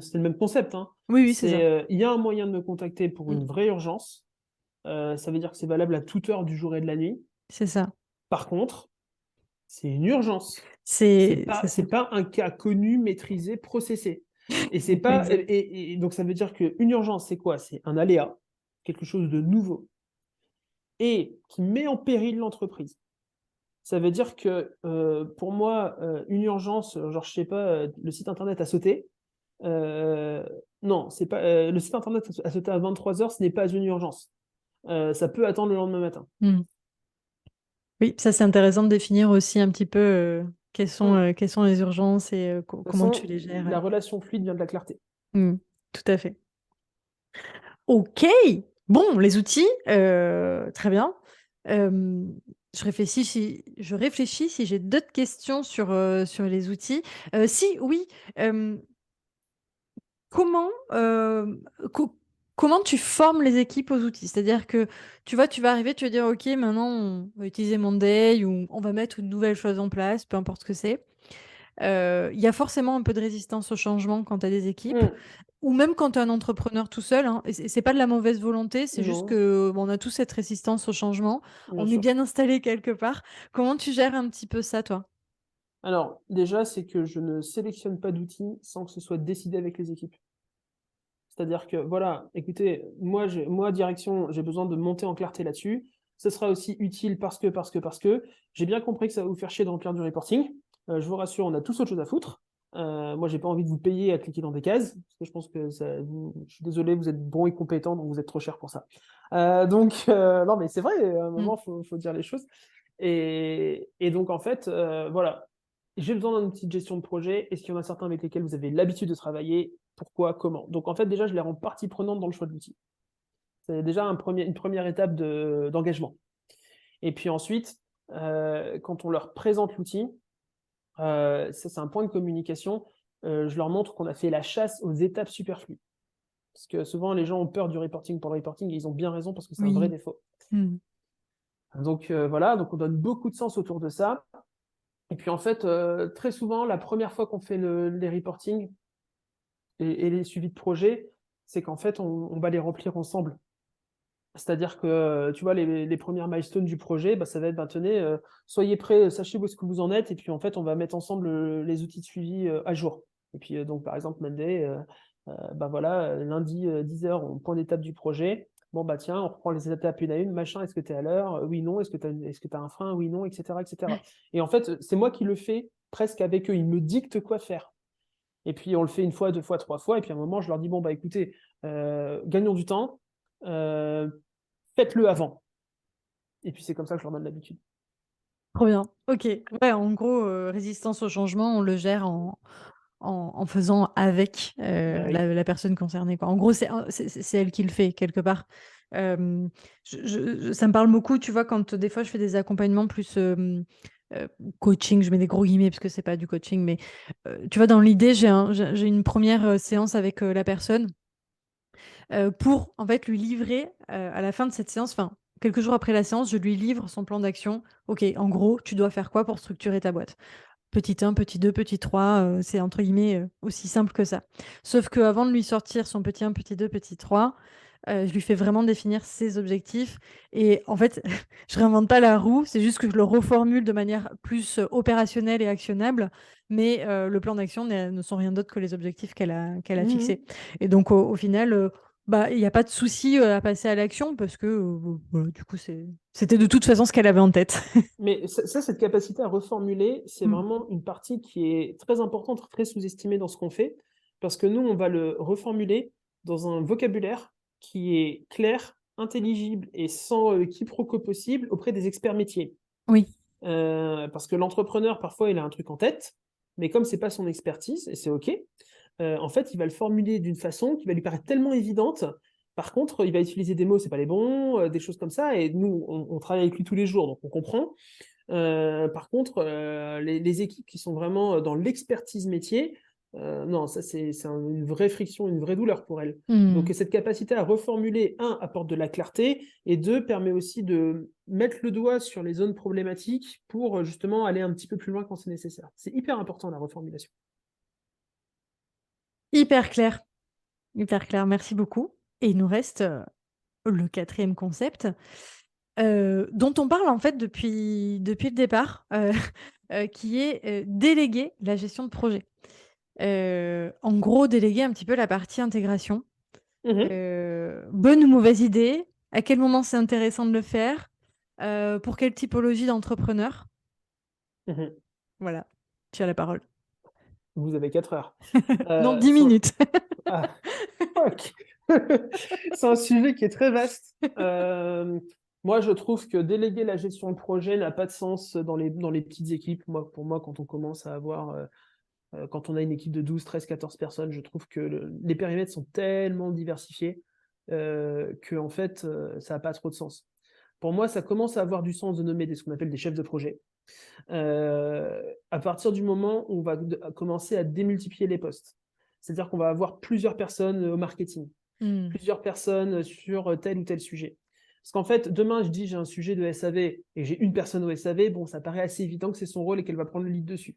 c'est le même concept, hein. Oui, oui, c'est C'est, ça. il y a un moyen de me contacter pour Hmm. une vraie urgence. Ça veut dire que c'est valable à toute heure du jour et de la nuit. C'est ça. Par contre, c'est une urgence. C'est C'est pas, ça. c'est pas un cas connu, maîtrisé, processé. Et c'est pas. Exact. Et donc ça veut dire qu'une urgence, c'est quoi? C'est un aléa, quelque chose de nouveau, et qui met en péril l'entreprise. Ça veut dire que pour moi, une urgence, genre je sais pas, le site internet a sauté. euh, non, c'est pas le site internet a sauté à 23 heures, ce n'est pas une urgence. Ça peut attendre le lendemain matin. Hmm. Oui, ça c'est intéressant de définir aussi un petit peu Voilà. quelles sont les urgences et De toute comment tu façon, les gères. la relation fluide vient de la clarté. Hmm. Tout à fait. Ok, bon, les outils, très bien. Euh, je réfléchis si j'ai d'autres questions sur les outils. Si, oui, euh, comment, euh, co- comment tu formes les équipes aux outils? C'est-à-dire que, tu vois, tu vas arriver, tu vas dire, OK, maintenant, on va utiliser Monday ou on va mettre une nouvelle chose en place, peu importe ce que c'est. Il y a forcément un peu de résistance au changement quand tu as des équipes, Hmm. ou même quand tu es un entrepreneur tout seul, hein. Et c'est pas de la mauvaise volonté, c'est juste Non, que bon, on a tous cette résistance au changement. bien On est sûr. bien installé quelque part. Comment tu gères un petit peu ça, toi? Alors, déjà, c'est que je ne sélectionne pas d'outils sans que ce soit décidé avec les équipes. C'est-à-dire que, voilà, écoutez, moi, direction, j'ai besoin de monter en clarté là-dessus. Ce sera aussi utile parce que, j'ai bien compris que ça va vous faire chier de remplir du reporting. Je vous rassure, on a tous autre chose à foutre. Moi, j'ai pas envie de vous payer à cliquer dans des cases, parce que je pense que je suis désolé, vous êtes bon et compétent, donc vous êtes trop cher pour ça. Non, mais c'est vrai, à un Mm. moment, faut dire les choses. Et donc, en fait, voilà, j'ai besoin d'une petite gestion de projet. Est-ce qu'il y en a certains avec lesquels vous avez l'habitude de travailler? Pourquoi? Comment? Donc, en fait, déjà, je les rends partie prenante dans le choix de l'outil. C'est déjà une première étape d'engagement. Et puis ensuite, quand on leur présente l'outil, ça, c'est un point de communication. Je leur montre qu'on a fait la chasse aux étapes superflues. Parce que souvent, les gens ont peur du reporting pour le reporting et ils ont bien raison parce que c'est un vrai Oui. défaut. Mm. Donc, voilà, donc on donne beaucoup de sens autour de ça. Et puis en fait, très souvent, la première fois qu'on fait les reportings et les suivis de projet, c'est qu'en fait, on va les remplir ensemble. C'est-à-dire que, tu vois, les premières milestones du projet, bah, ça va être, bah, tenez, soyez prêts, sachez où est-ce que vous en êtes, et puis en fait, on va mettre ensemble les outils de suivi à jour. Et puis, donc, par exemple, Monday, bah voilà, lundi, 10 heures, point d'étape du projet. Bon, bah tiens, on reprend les étapes une à une, machin, est-ce que tu es à l'heure? Oui, non, est-ce que tu as un frein? Oui, non, etc., etc. Et en fait, c'est moi qui le fais presque avec eux, ils me dictent quoi faire. Et puis, on le fait une fois, deux fois, trois fois, et puis à un moment, je leur dis, bon, bah écoutez, gagnons du temps. Euh, Faites-le avant. Et puis c'est comme ça que je leur donne l'habitude. Trop bien. Ok. Ouais, en gros, résistance au changement, on le gère en faisant avec Bah oui. la personne concernée, quoi. En gros, c'est elle qui le fait quelque part. Euh, ça me parle beaucoup, tu vois, quand des fois je fais des accompagnements plus euh, coaching, je mets des gros guillemets parce que c'est pas du coaching, mais tu vois, dans l'idée, j'ai une première séance avec la personne pour en fait lui livrer à la fin de cette séance, enfin quelques jours après la séance, je lui livre son plan d'action. Ok, en gros, tu dois faire quoi pour structurer ta boîte? Petit 1, petit 2, petit 3, c'est entre guillemets aussi simple que ça. Sauf qu'avant de lui sortir son petit 1, petit 2, petit 3, je lui fais vraiment définir ses objectifs. Et en fait, je réinvente pas la roue, c'est juste que je le reformule de manière plus opérationnelle et actionnable. Mais le plan d'action ne sont rien d'autre que les objectifs qu'elle a Mhm. fixés. Et donc, au final, bah, il n'y a pas de souci à passer à l'action parce que voilà, du coup, c'était de toute façon ce qu'elle avait en tête. Mais cette capacité à reformuler, c'est Mm. vraiment une partie qui est très importante, très sous-estimée dans ce qu'on fait, parce que nous, on va le reformuler dans un vocabulaire qui est clair, intelligible et sans quiproquo possible auprès des experts métiers. Oui. Parce que l'entrepreneur, parfois, il a un truc en tête, mais comme c'est pas son expertise, et c'est OK, en fait, il va le formuler d'une façon qui va lui paraître tellement évidente. Par contre, il va utiliser des mots, c'est pas les bons, des choses comme ça, et nous, on travaille avec lui tous les jours, donc on comprend. Par contre, les équipes qui sont vraiment dans l'expertise métier, non, ça c'est une vraie friction, une vraie douleur pour elles. Donc Mm. cette capacité à reformuler, un, apporte de la clarté, et deux, permet aussi de mettre le doigt sur les zones problématiques pour justement aller un petit peu plus loin quand c'est nécessaire. C'est hyper important la reformulation. Hyper clair. Hyper clair, merci beaucoup. Et il nous reste le quatrième concept, dont on parle en fait depuis le départ, qui est déléguer la gestion de projet. En gros, déléguer un petit peu la partie intégration. Mhm, Bonne ou mauvaise idée? À quel moment c'est intéressant de le faire? Pour quelle typologie d'entrepreneur? mhm. Voilà, tu as la parole. Vous avez 4 heures. Non, Euh, 10 c'est un- minutes. Ah, fuck. C'est un sujet qui est très vaste. Moi, je trouve que déléguer la gestion de projet n'a pas de sens dans les petites équipes. Moi, pour moi, quand on commence à avoir, quand on a une équipe de 12, 13, 14 personnes, je trouve que les périmètres sont tellement diversifiés que, en fait, ça n'a pas trop de sens. Pour moi, ça commence à avoir du sens de nommer ce qu'on appelle des chefs de projet. À partir du moment où on va commencer à démultiplier les postes. C'est-à-dire qu'on va avoir plusieurs personnes au marketing, Hmm. plusieurs personnes sur tel ou tel sujet. Parce qu'en fait, demain, je dis j'ai un sujet de SAV et j'ai une personne au SAV, bon, ça paraît assez évident que c'est son rôle et qu'elle va prendre le lead dessus.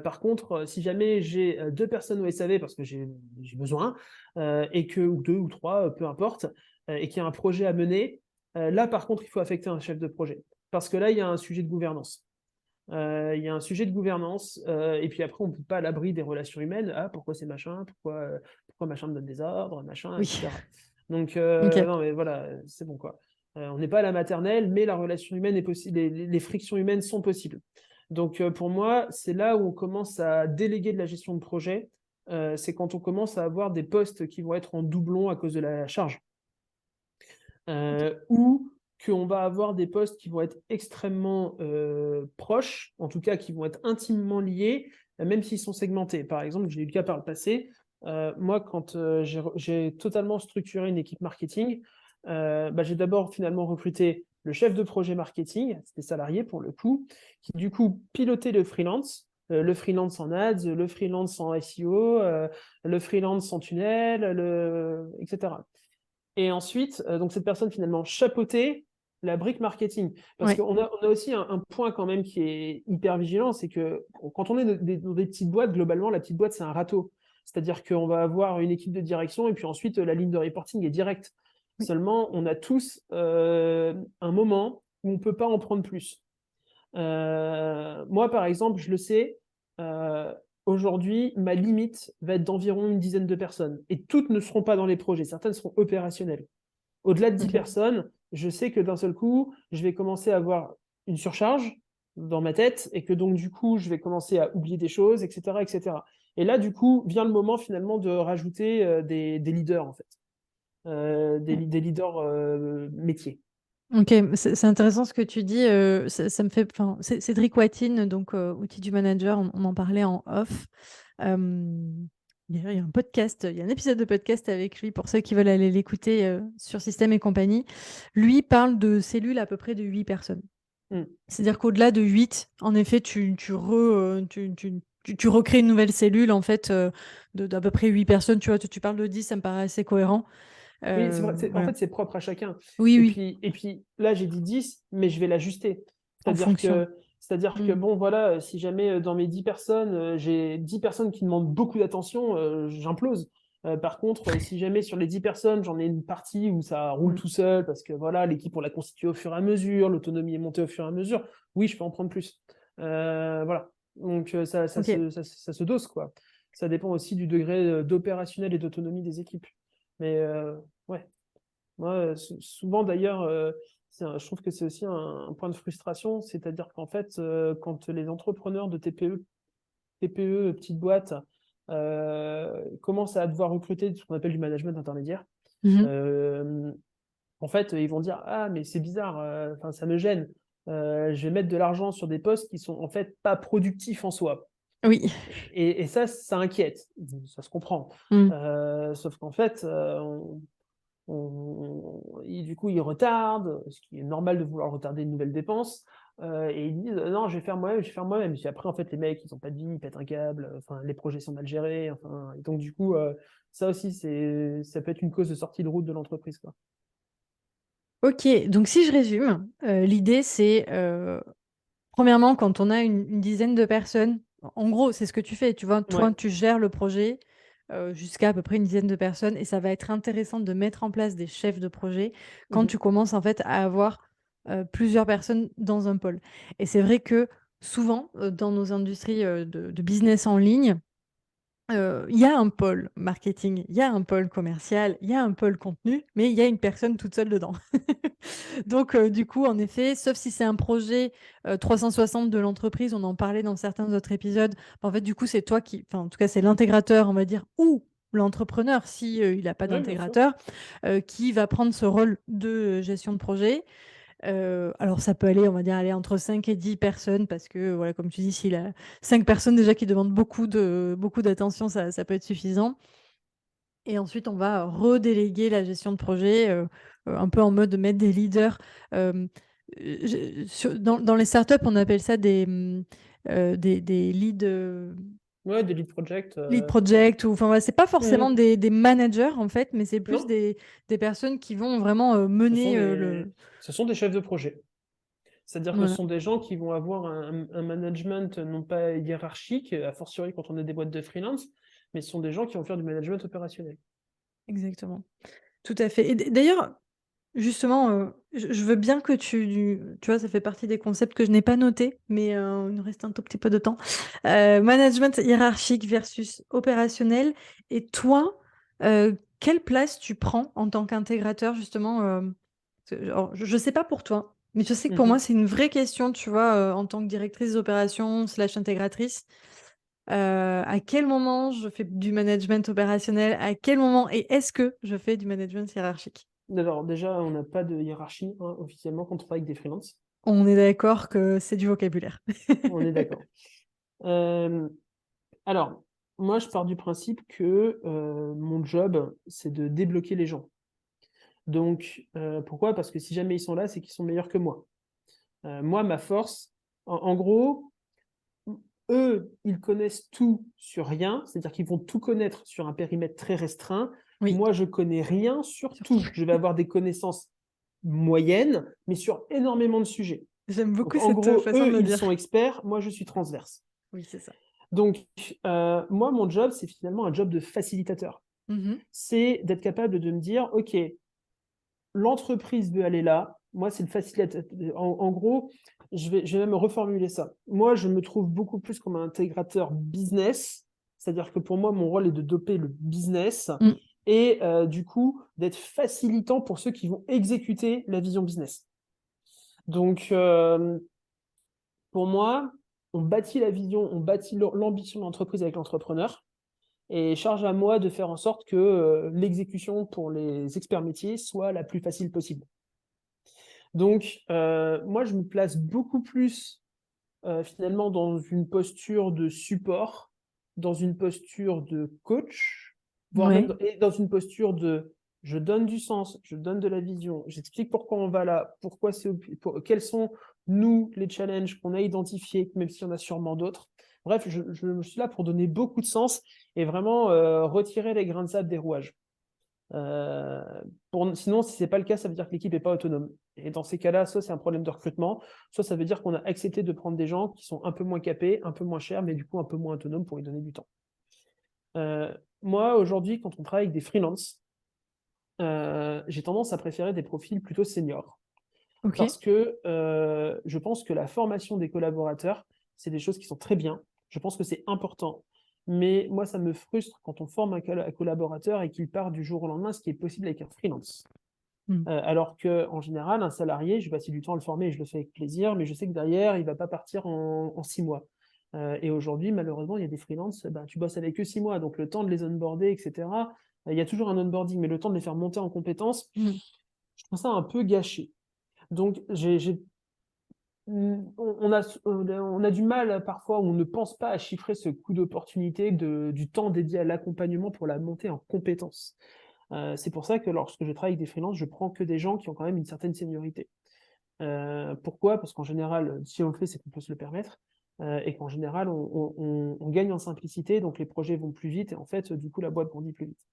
Par contre, si jamais j'ai deux personnes au SAV parce que j'ai besoin, et que, ou deux ou trois, peu importe, et qu'il y a un projet à mener, là, par contre, il faut affecter un chef de projet. Parce que là, il y a un sujet de gouvernance. Il y a un sujet de gouvernance, et puis après, on ne peut pas à l'abri des relations humaines. Ah, pourquoi c'est machin? Pourquoi machin me donne des ordres, machin, Oui, etc. Donc, ok. non, mais voilà, c'est bon, quoi. On n'est pas à la maternelle, mais la relation humaine est possible, les frictions humaines sont possibles. Donc, pour moi, c'est là où on commence à déléguer de la gestion de projet. C'est quand on commence à avoir des postes qui vont être en doublon à cause de la charge. Ou qu'on va avoir des postes qui vont être extrêmement proches, en tout cas qui vont être intimement liés, même s'ils sont segmentés. Par exemple, j'ai eu le cas par le passé. Moi, quand j'ai totalement structuré une équipe marketing, bah, j'ai d'abord finalement recruté le chef de projet marketing, c'était salarié pour le coup, qui du coup pilotait le freelance en ads, le freelance en SEO, le freelance en tunnel, etc. Et ensuite, donc cette personne finalement chapeautait la brique marketing. Parce Ouais. qu'on a aussi un point quand même qui est hyper vigilant, c'est que quand on est dans des petites boîtes, globalement, la petite boîte, c'est un râteau. C'est-à-dire qu'on va avoir une équipe de direction et puis ensuite, la ligne de reporting est directe. Oui. Seulement, on a tous un moment où on ne peut pas en prendre plus. Moi, par exemple, je le sais, euh, aujourd'hui, ma limite va être d'environ une dizaine de personnes. Et toutes ne seront pas dans les projets, certaines seront opérationnelles. Au-delà de 10 Ok. personnes, je sais que d'un seul coup, je vais commencer à avoir une surcharge dans ma tête et que donc, du coup, je vais commencer à oublier des choses, etc., etc. Et là, du coup, vient le moment finalement de rajouter des leaders, en fait, des leaders métiers. Ok, c'est intéressant ce que tu dis. Ça me fait, enfin, Cédric Watine, donc outil du manager, on en parlait en off. Euh, il y a un podcast, il y a un épisode de podcast avec lui pour ceux qui veulent aller l'écouter sur Système et compagnie. Lui parle de cellules à peu près de 8 personnes. Hmm. C'est-à-dire qu'au-delà de 8, en effet, tu recrées une nouvelle cellule en fait d'à peu près 8 personnes. Tu vois, tu parles de 10, ça me paraît assez cohérent. Oui, c'est vrai. En Voilà. fait, c'est propre à chacun. Oui, Et oui, puis, et puis là, j'ai dit 10, mais je vais l'ajuster. en C'est-à-dire fonction. que, c'est-à-dire que, Mm. bon, voilà, si jamais dans mes 10 personnes, j'ai 10 personnes qui demandent beaucoup d'attention, j'implose. Par contre, si jamais sur les 10 personnes, j'en ai une partie où ça roule Mm. tout seul, parce que voilà, l'équipe, on l'a constituée au fur et à mesure, l'autonomie est montée au fur et à mesure, oui, je peux en prendre plus. Voilà. Donc, Ok. ça se dose, quoi. Ça dépend aussi du degré d'opérationnel et d'autonomie des équipes. Mais ouais, moi, souvent d'ailleurs, je trouve que c'est aussi un point de frustration, c'est-à-dire qu'en fait, quand les entrepreneurs de TPE, petites boîtes, commencent à devoir recruter ce qu'on appelle du management intermédiaire, Mhm. euh, en fait, ils vont dire, ah, mais c'est bizarre, enfin, ça me gêne. Je vais mettre de l'argent sur des postes qui sont en fait pas productifs en soi. Oui. Et ça inquiète, ça se comprend. Mm. Sauf qu'en fait, du coup, ils retardent, ce qui est normal de vouloir retarder une nouvelle dépense. Et ils disent non, je vais faire moi-même, je vais faire moi-même. Puis après, en fait, les mecs, ils n'ont pas de vie, ils pètent un câble, enfin, les projets sont mal gérés. Enfin, et donc, du coup, ça aussi, ça peut être une cause de sortie de route de l'entreprise, quoi. Ok, donc si je résume, l'idée c'est, premièrement, quand on a une dizaine de personnes, en gros, c'est ce que tu fais, tu vois, toi, Ouais. tu gères le projet jusqu'à à peu près une dizaine de personnes et ça va être intéressant de mettre en place des chefs de projet quand Mhm. tu commences en fait à avoir plusieurs personnes dans un pôle. Et c'est vrai que souvent, dans nos industries de business en ligne, il y a un pôle marketing, il y a un pôle commercial, il y a un pôle contenu, mais il y a une personne toute seule dedans. Donc, du coup, en effet, sauf si c'est un projet 360 de l'entreprise, on en parlait dans certains autres épisodes. En fait, du coup, c'est toi qui, enfin, en tout cas, c'est l'intégrateur, on va dire, ou l'entrepreneur, si il n'a pas Ouais, bien sûr. d'intégrateur, qui va prendre ce rôle de gestion de projet. Alors, ça peut aller, on va dire, aller entre 5 et 10 personnes, parce que, voilà, comme tu dis, s'il a 5 personnes déjà qui demandent beaucoup d'attention, ça peut être suffisant. Et ensuite, on va redéléguer la gestion de projet, un peu en mode de mettre des leaders. Euh, dans les startups, on appelle ça des Ouais, des lead projects. lead project. Ou, enfin, ouais, c'est pas forcément Mhm. des managers, en fait, mais c'est plus Non, des personnes qui vont vraiment ce sont mener le... ce sont des chefs de projet. C'est-à-dire que ce Voilà, sont des gens qui vont avoir un management non pas hiérarchique, a fortiori quand on a des boîtes de freelance, mais ce sont des gens qui vont faire du management opérationnel. exactement. Tout à fait. Et d'ailleurs, justement, je veux bien que tu vois, ça fait partie des concepts que je n'ai pas notés, mais il nous reste un tout petit peu de temps. Management hiérarchique versus opérationnel. Et toi, quelle place tu prends en tant qu'intégrateur, justement alors, je ne sais pas pour toi, mais je sais que pour moi, Mhm. c'est une vraie question, tu vois, en tant que directrice d'opération slash intégratrice. À quel moment je fais du management opérationnel? À quel moment et est-ce que je fais du management hiérarchique? Alors déjà, on n'a pas de hiérarchie hein, officiellement quand on travaille avec des freelances. On est d'accord que c'est du vocabulaire. On est d'accord. Euh, alors, moi, je pars du principe que mon job, c'est de débloquer les gens. Donc, pourquoi? Parce que si jamais ils sont là, c'est qu'ils sont meilleurs que moi. Moi, ma force, en gros, eux, ils connaissent tout sur rien, c'est-à-dire qu'ils vont tout connaître sur un périmètre très restreint. Oui, Moi, je connais rien sur surtout. tout. Je vais avoir des connaissances moyennes, mais sur énormément de sujets. J'aime Donc, beaucoup en cette gros, façon de eux, le ils dire. sont experts, moi, je suis transverse. Oui, c'est ça. Donc, moi, mon job, c'est finalement un job de facilitateur. Mhm. C'est d'être capable de me dire, OK, l'entreprise veut aller là. Moi, c'est le facilitateur. En gros, je vais même reformuler ça. Moi, je me trouve beaucoup plus comme un intégrateur business, c'est-à-dire que pour moi, mon rôle est de doper le business Mm. et du coup, d'être facilitant pour ceux qui vont exécuter la vision business. Donc, pour moi, on bâtit la vision, on bâtit l'ambition de l'entreprise avec l'entrepreneur et charge à moi de faire en sorte que l'exécution pour les experts métiers soit la plus facile possible. Donc, moi, je me place beaucoup plus finalement dans une posture de support, dans une posture de coach, voire Ouais. même dans une posture de je donne du sens, je donne de la vision, j'explique pourquoi on va là, quels sont, nous, les challenges qu'on a identifiés, même s'il y en a sûrement d'autres. Bref, je suis là pour donner beaucoup de sens et vraiment retirer les grains de sable des rouages. Sinon, si ce n'est pas le cas, ça veut dire que l'équipe n'est pas autonome. Et dans ces cas-là, soit c'est un problème de recrutement, soit ça veut dire qu'on a accepté de prendre des gens qui sont un peu moins capés, un peu moins chers, mais du coup un peu moins autonomes pour y donner du temps. Moi, aujourd'hui, quand on travaille avec des freelances, j'ai tendance à préférer des profils plutôt seniors. Ok. Parce que je pense que la formation des collaborateurs, c'est des choses qui sont très bien. Je pense que c'est important. Mais moi, ça me frustre quand on forme un collaborateur et qu'il part du jour au lendemain, ce qui est possible avec un freelance. Alors qu'en général, un salarié, je vais passer du temps à le former et je le fais avec plaisir, mais je sais que derrière, il ne va pas partir en 6 mois. Et aujourd'hui, malheureusement, il y a des freelances, tu bosses avec eux 6 mois, donc le temps de les onboarder, etc. Il y a toujours un onboarding, mais le temps de les faire monter en compétences, je trouve ça un peu gâché. Donc, on a du mal parfois, on ne pense pas à chiffrer ce coût d'opportunité du temps dédié à l'accompagnement pour la montée en compétences. C'est pour ça que lorsque je travaille avec des freelances, je prends que des gens qui ont quand même une certaine seniorité. Pourquoi? Parce qu'en général, si on le fait, c'est qu'on peut se le permettre. Et qu'en général, on gagne en simplicité, donc les projets vont plus vite, et en fait, du coup, la boîte grandit plus vite.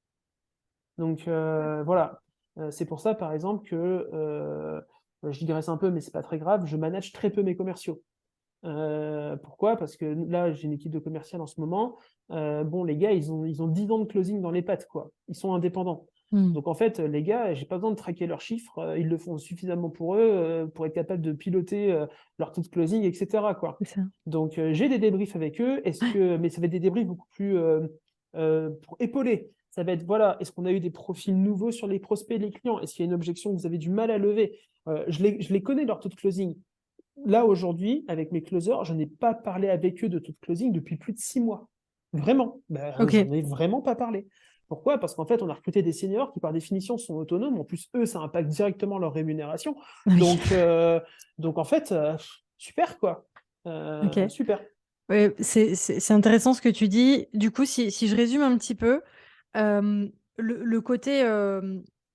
Donc voilà, c'est pour ça, par exemple, que je digresse un peu, mais c'est pas très grave, je manage très peu mes commerciaux. Pourquoi? Parce que là, j'ai une équipe de commercial en ce moment. Bon, les gars, ils ont 10 ans de closing dans les pattes, quoi. Ils sont indépendants. Donc en fait, les gars, j'ai pas besoin de traquer leurs chiffres. Ils le font suffisamment pour eux pour être capable de piloter leur taux de closing, etc., quoi. C'est ça. Donc j'ai des débriefs avec eux. Mais ça va être des débriefs beaucoup plus pour épauler. Ça va être, voilà, est-ce qu'on a eu des profils nouveaux sur les prospects, les clients? Est-ce qu'il y a une objection que vous avez du mal à lever? Je les connais, leur taux de closing. Là, aujourd'hui, avec mes closers, je n'ai pas parlé avec eux de taux de closing depuis plus de 6 mois. Vraiment. Ok. J'en ai vraiment pas parlé. Pourquoi? Parce qu'en fait, on a recruté des seniors qui, par définition, sont autonomes. En plus, eux, ça impacte directement leur rémunération. Oui. Donc en fait, super, quoi. Ok. Super. Ouais, c'est intéressant ce que tu dis. Du coup, si je résume un petit peu, le côté,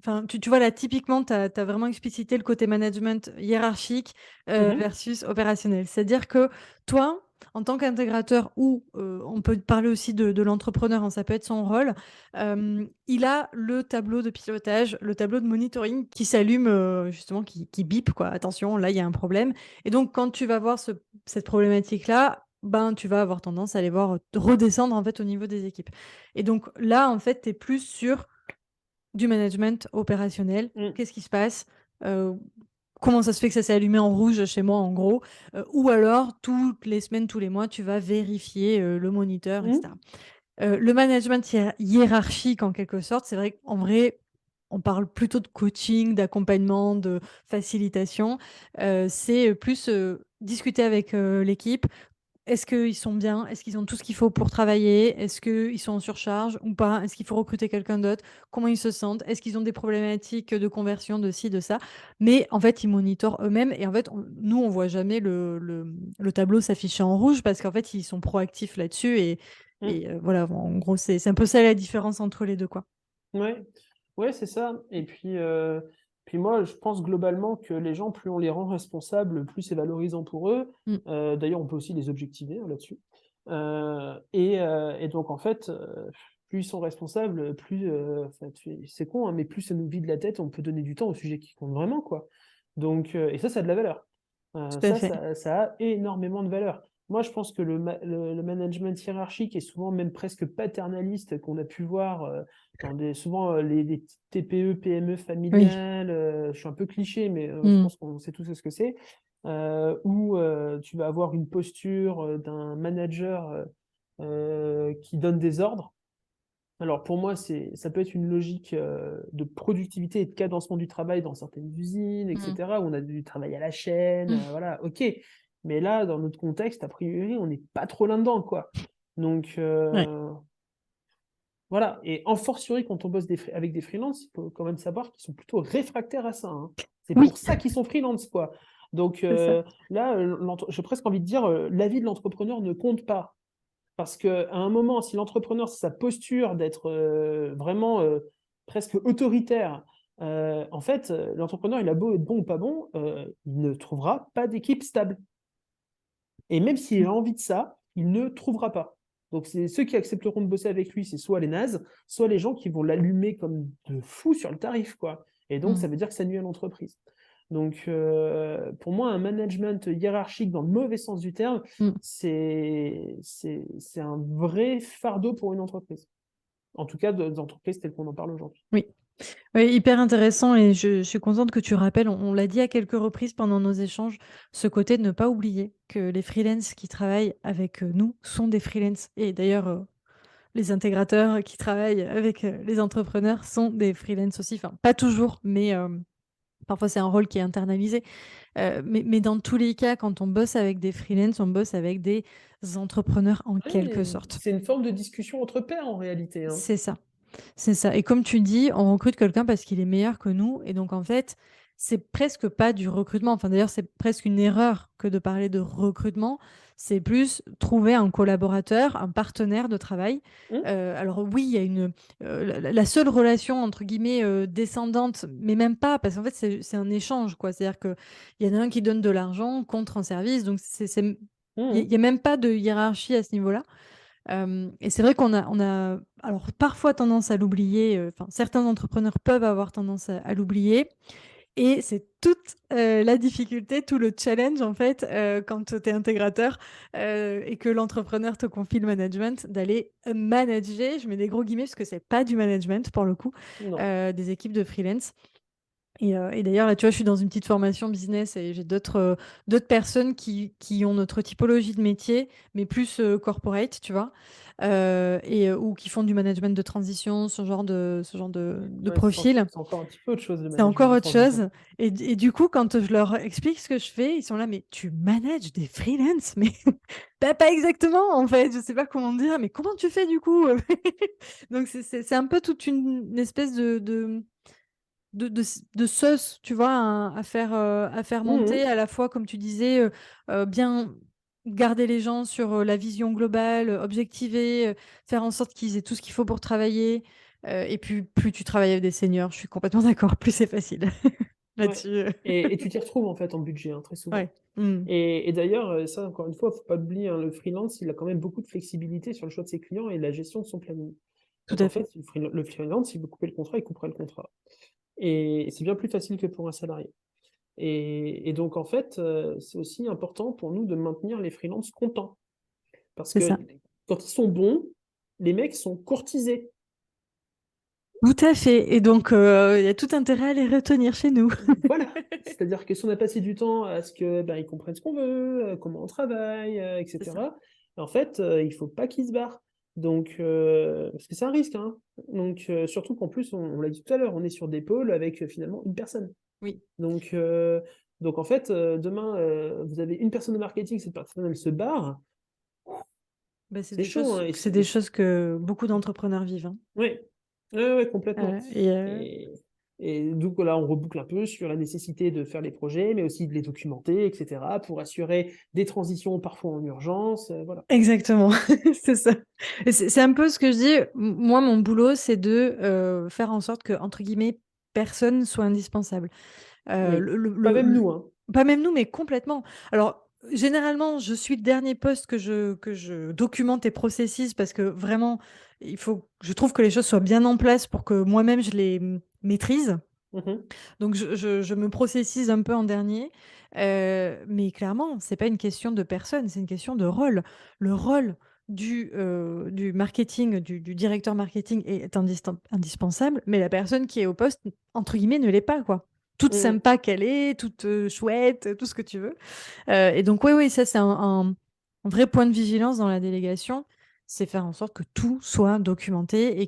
enfin, tu vois là, typiquement, tu as vraiment explicité le côté management hiérarchique Mhm. versus opérationnel. C'est-à-dire que toi, en tant qu'intégrateur, ou on peut parler aussi de l'entrepreneur, hein, ça peut être son rôle, il a le tableau de pilotage, le tableau de monitoring qui s'allume, justement, qui bip, quoi. Attention, là, il y a un problème. Et donc, quand tu vas voir cette problématique-là, ben, tu vas avoir tendance à les voir redescendre en fait au niveau des équipes. Et donc là, en fait, tu es plus sur du management opérationnel. Mm. Qu'est-ce qui se passe? Euh, Comment ça se fait que ça s'est allumé en rouge chez moi, en gros? Ou alors, toutes les semaines, tous les mois, tu vas vérifier le moniteur, Mm. etc. Le management hiérarchique, en quelque sorte, c'est vrai qu'en vrai, on parle plutôt de coaching, d'accompagnement, de facilitation. C'est plus discuter avec l'équipe. Est-ce qu'ils sont bien? Est-ce qu'ils ont tout ce qu'il faut pour travailler? Est-ce qu'ils sont en surcharge ou pas? Est-ce qu'il faut recruter quelqu'un d'autre? Comment ils se sentent? Est-ce qu'ils ont des problématiques de conversion, de ci, de ça? Mais en fait, ils monitorent eux-mêmes et en fait, nous, on voit jamais le tableau s'afficher en rouge parce qu'en fait, ils sont proactifs là-dessus Mm. voilà, en gros, c'est un peu ça la différence entre les deux, quoi. Ouais, ouais, c'est ça. Et puis moi, je pense globalement que les gens, plus on les rend responsables, plus c'est valorisant pour eux. Mm. D'ailleurs, on peut aussi les objectiver hein, là-dessus. Et donc, en fait, plus ils sont responsables, plus, enfin, c'est con, hein, mais plus ça nous vide la tête, on peut donner du temps au sujet qui compte vraiment, quoi. Donc, et ça a de la valeur. Tout à fait. Ça a énormément de valeur. Moi, je pense que le management hiérarchique est souvent même presque paternaliste qu'on a pu voir souvent les petites TPE, PME Oui. familiales. Je suis un peu cliché, mais je Mm. pense qu'on sait tous ce que c'est. Où tu vas avoir une posture d'un manager qui donne des ordres. Alors pour moi, ça peut être une logique de productivité et de cadencement du travail dans certaines usines, Mm. etc., où on a du travail à la chaîne, Mm. voilà, ok. Mais là, dans notre contexte, a priori, on n'est pas trop là-dedans, quoi. Donc Ouais, voilà, et en fortiori, quand on bosse avec des freelances, il faut quand même savoir qu'ils sont plutôt réfractaires à ça, hein. C'est oui, pour ça qu'ils sont freelance, quoi. Donc c'est ça. là, j'ai presque envie de dire, l'avis de l'entrepreneur ne compte pas. Parce qu'à un moment, si l'entrepreneur, c'est sa posture d'être vraiment presque autoritaire, en fait, l'entrepreneur, il a beau être bon ou pas bon, il ne trouvera pas d'équipe stable. Et même s'il Mm. a envie de ça, il ne trouvera pas. Donc, c'est ceux qui accepteront de bosser avec lui, c'est soit les nazes, soit les gens qui vont l'allumer comme de fou sur le tarif, quoi. Et donc, Mm. ça veut dire que ça nuit à l'entreprise. Donc, pour moi, un management hiérarchique dans le mauvais sens du terme, Mm. c'est un vrai fardeau pour une entreprise. En tout cas, des entreprises telles qu'on en parle aujourd'hui. Oui. Oui, hyper intéressant et je suis contente que tu rappelles, on l'a dit à quelques reprises pendant nos échanges, ce côté de ne pas oublier que les freelances qui travaillent avec nous sont des freelances. Et d'ailleurs, les intégrateurs qui travaillent avec les entrepreneurs sont des freelances aussi. Enfin, pas toujours, mais parfois c'est un rôle qui est internalisé. Mais dans tous les cas, quand on bosse avec des freelances, on bosse avec des entrepreneurs en quelque Ouais, sorte. c'est une forme de discussion entre pairs en réalité, hein. C'est ça. C'est ça. Et comme tu dis, on recrute quelqu'un parce qu'il est meilleur que nous. Et donc, en fait, c'est presque pas du recrutement. Enfin, d'ailleurs, c'est presque une erreur que de parler de recrutement. C'est plus trouver un collaborateur, un partenaire de travail. Hum, Alors oui, il y a la seule relation entre guillemets descendante, mais même pas, parce qu'en fait c'est un échange, quoi. C'est-à-dire que il y en a un qui donne de l'argent contre un service, donc il y hum, a même pas de hiérarchie à ce niveau-là. Et c'est vrai qu'on a alors parfois tendance à l'oublier, enfin certains entrepreneurs peuvent avoir tendance à l'oublier et c'est toute, la difficulté, tout le challenge en fait, quand tu es intégrateur, et que l'entrepreneur te confie le management, d'aller manager, je mets des gros guillemets parce que c'est pas du management pour le coup, non. des équipes de freelance. Et d'ailleurs, là, tu vois, je suis dans une petite formation business et j'ai d'autres personnes qui ont notre typologie de métier, mais plus corporate, tu vois, ou qui font du management de transition, ce genre de Ouais, profil. c'est encore un petit peu autre chose, le C'est management encore de autre transition. chose. Et du coup, quand je leur explique ce que je fais, ils sont là, mais tu manages des freelances? Mais pas exactement, en fait. Je sais pas comment dire, mais comment tu fais du coup? Donc, c'est un peu toute une espèce de sauce, tu vois, à faire monter, Mhm. à la fois, comme tu disais, bien garder les gens sur la vision globale, objectiver, faire en sorte qu'ils aient tout ce qu'il faut pour travailler. Et puis, plus tu travailles avec des seniors, je suis complètement d'accord, plus c'est facile Ouais. là-dessus. Et tu t'y retrouves en fait en budget, hein, très souvent. Ouais. Mm. Et d'ailleurs, ça, encore une fois, faut pas oublier, hein, le freelance, il a quand même beaucoup de flexibilité sur le choix de ses clients et la gestion de son planning. Tout Donc en à fait. fait, le freelance, il veut couper le contrat, il coupera le contrat. Et c'est bien plus facile que pour un salarié. Et donc en fait, c'est aussi important pour nous de maintenir les freelances contents. Parce C'est que ça. quand ils sont bons, les mecs sont courtisés. Tout à fait. Et donc, il y a tout intérêt à les retenir chez nous. Voilà. C'est-à-dire que si on a passé du temps à ce que ben, ils comprennent ce qu'on veut, comment on travaille, C'est ça. etc. En fait, il faut pas qu'ils se barrent. Donc, parce que c'est un risque, hein. Donc, surtout qu'en plus, on l'a dit tout à l'heure, on est sur des pôles avec finalement une personne. Oui. Donc, donc en fait, demain, vous avez une personne de marketing, cette personne, elle se barre. Ben, c'est C'est des chaud, choses, hein. c'est des choses que beaucoup d'entrepreneurs vivent, hein. Oui, ouais, ouais, complètement. Euh, et, euh, Et, et donc là, on reboucle un peu sur la nécessité de faire les projets, mais aussi de les documenter, etc., pour assurer des transitions parfois en urgence. Voilà. Exactement, c'est ça. Et c'est un peu ce que je dis. Moi, mon boulot, c'est de faire en sorte que, entre guillemets, personne soit indispensable. Euh, Oui. le, le- Pas le- même nous, le- hein. Pas même nous, mais complètement. Alors, généralement, je suis le dernier poste que je documente et processise parce que vraiment, je trouve que les choses soient bien en place pour que moi-même, je les maîtrise. Mhm. Donc, je me processise un peu en dernier. Mais clairement, c'est pas une question de personne, c'est une question de rôle. Le rôle du marketing, du directeur marketing est indispensable, mais la personne qui est au poste, entre guillemets, ne l'est pas, quoi. Toute Mhm. sympa qu'elle est, toute chouette, tout ce que tu veux. Et donc, oui, oui, ça, c'est un vrai point de vigilance dans la délégation, c'est faire en sorte que tout soit documenté et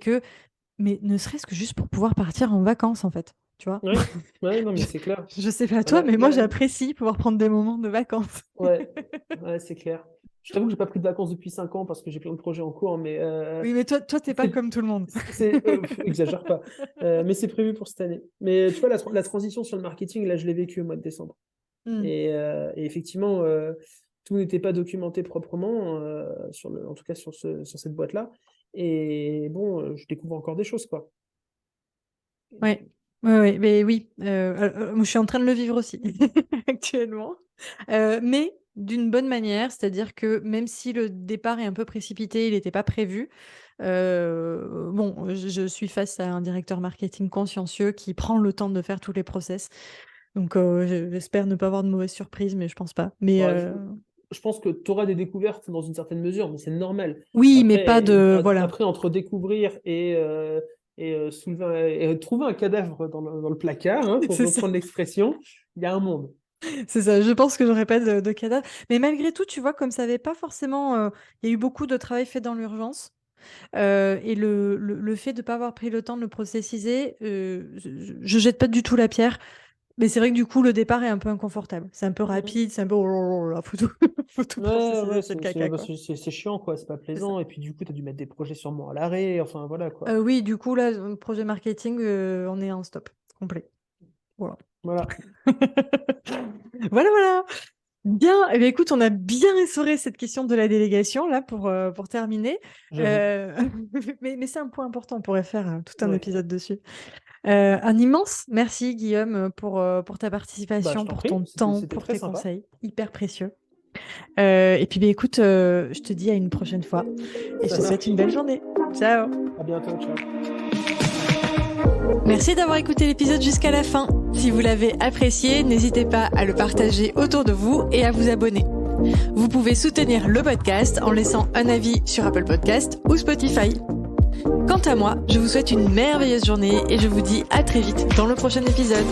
mais ne serait-ce que juste pour pouvoir partir en vacances, en fait. Tu vois? Ouais. Ouais, non, mais Je, c'est clair. je sais pas toi, Là, mais moi là, j'apprécie pouvoir prendre des moments de vacances. ouais, ouais, c'est clair. Je t'avoue que j'ai pas pris de vacances depuis 5 ans parce que j'ai plein de projets en cours, mais Oui, mais toi, t'es pas c'est, comme tout le monde. exagère pas. Mais c'est prévu pour cette année. Mais tu vois, la transition sur le marketing, là, je l'ai vécu au mois de décembre. Hmm. Et effectivement, tout n'était pas documenté proprement, en tout cas sur cette boîte-là. Et bon, je découvre encore des choses, quoi. Ouais. Ouais, mais oui, je suis en train de le vivre aussi actuellement, mais d'une bonne manière, c'est-à-dire que même si le départ est un peu précipité, il n'était pas prévu. Bon, je suis face à un directeur marketing consciencieux qui prend le temps de faire tous les process, donc j'espère ne pas avoir de mauvaises surprises, mais je pense pas. Mais Ouais, je pense que tu auras des découvertes dans une certaine mesure, mais c'est normal. oui, mais pas Après, de voilà, entre découvrir et trouver un cadavre dans le placard, hein, pour c'est ça. reprendre l'expression, il y a un monde. C'est ça, je pense que j'aurais pas de cadavre. Mais malgré tout, tu vois, comme ça avait pas forcément, il y a eu beaucoup de travail fait dans l'urgence, et le fait de pas avoir pris le temps de le processiser, je jette pas du tout la pierre, mais c'est vrai que du coup, le départ est un peu inconfortable. C'est un peu Mhm. rapide, c'est un peu oh là là, faut tout faut tout Ouais, processiser, ouais, c'est le caca, bah, quoi. c'est chiant, quoi, c'est pas C'est ça. plaisant. Et puis du coup, tu as dû mettre des projets sûrement à l'arrêt, enfin voilà, quoi. Oui, du coup, là, projet marketing, on est en stop complet. Voilà. Voilà, Voilà, voilà. Bien, eh bien, écoute, on a bien essoré cette question de la délégation là pour terminer. j'avoue. Euh, mais c'est un point important, on pourrait faire tout un Ouais. épisode dessus. Un immense merci Guillaume pour ta Bah, je participation, t'en pour prie, ton temps, c'était pour très tes sympa. conseils, hyper précieux. Et puis écoute, je te dis à une prochaine fois et je Ça te souhaite une marche. belle journée. Ciao! À bientôt, ciao. Merci d'avoir écouté l'épisode jusqu'à la fin. Si vous l'avez apprécié, n'hésitez pas à le partager autour de vous et à vous abonner. Vous pouvez soutenir le podcast en laissant un avis sur Apple Podcast ou Spotify. Quant à moi, je vous souhaite une merveilleuse journée et je vous dis à très vite dans le prochain épisode.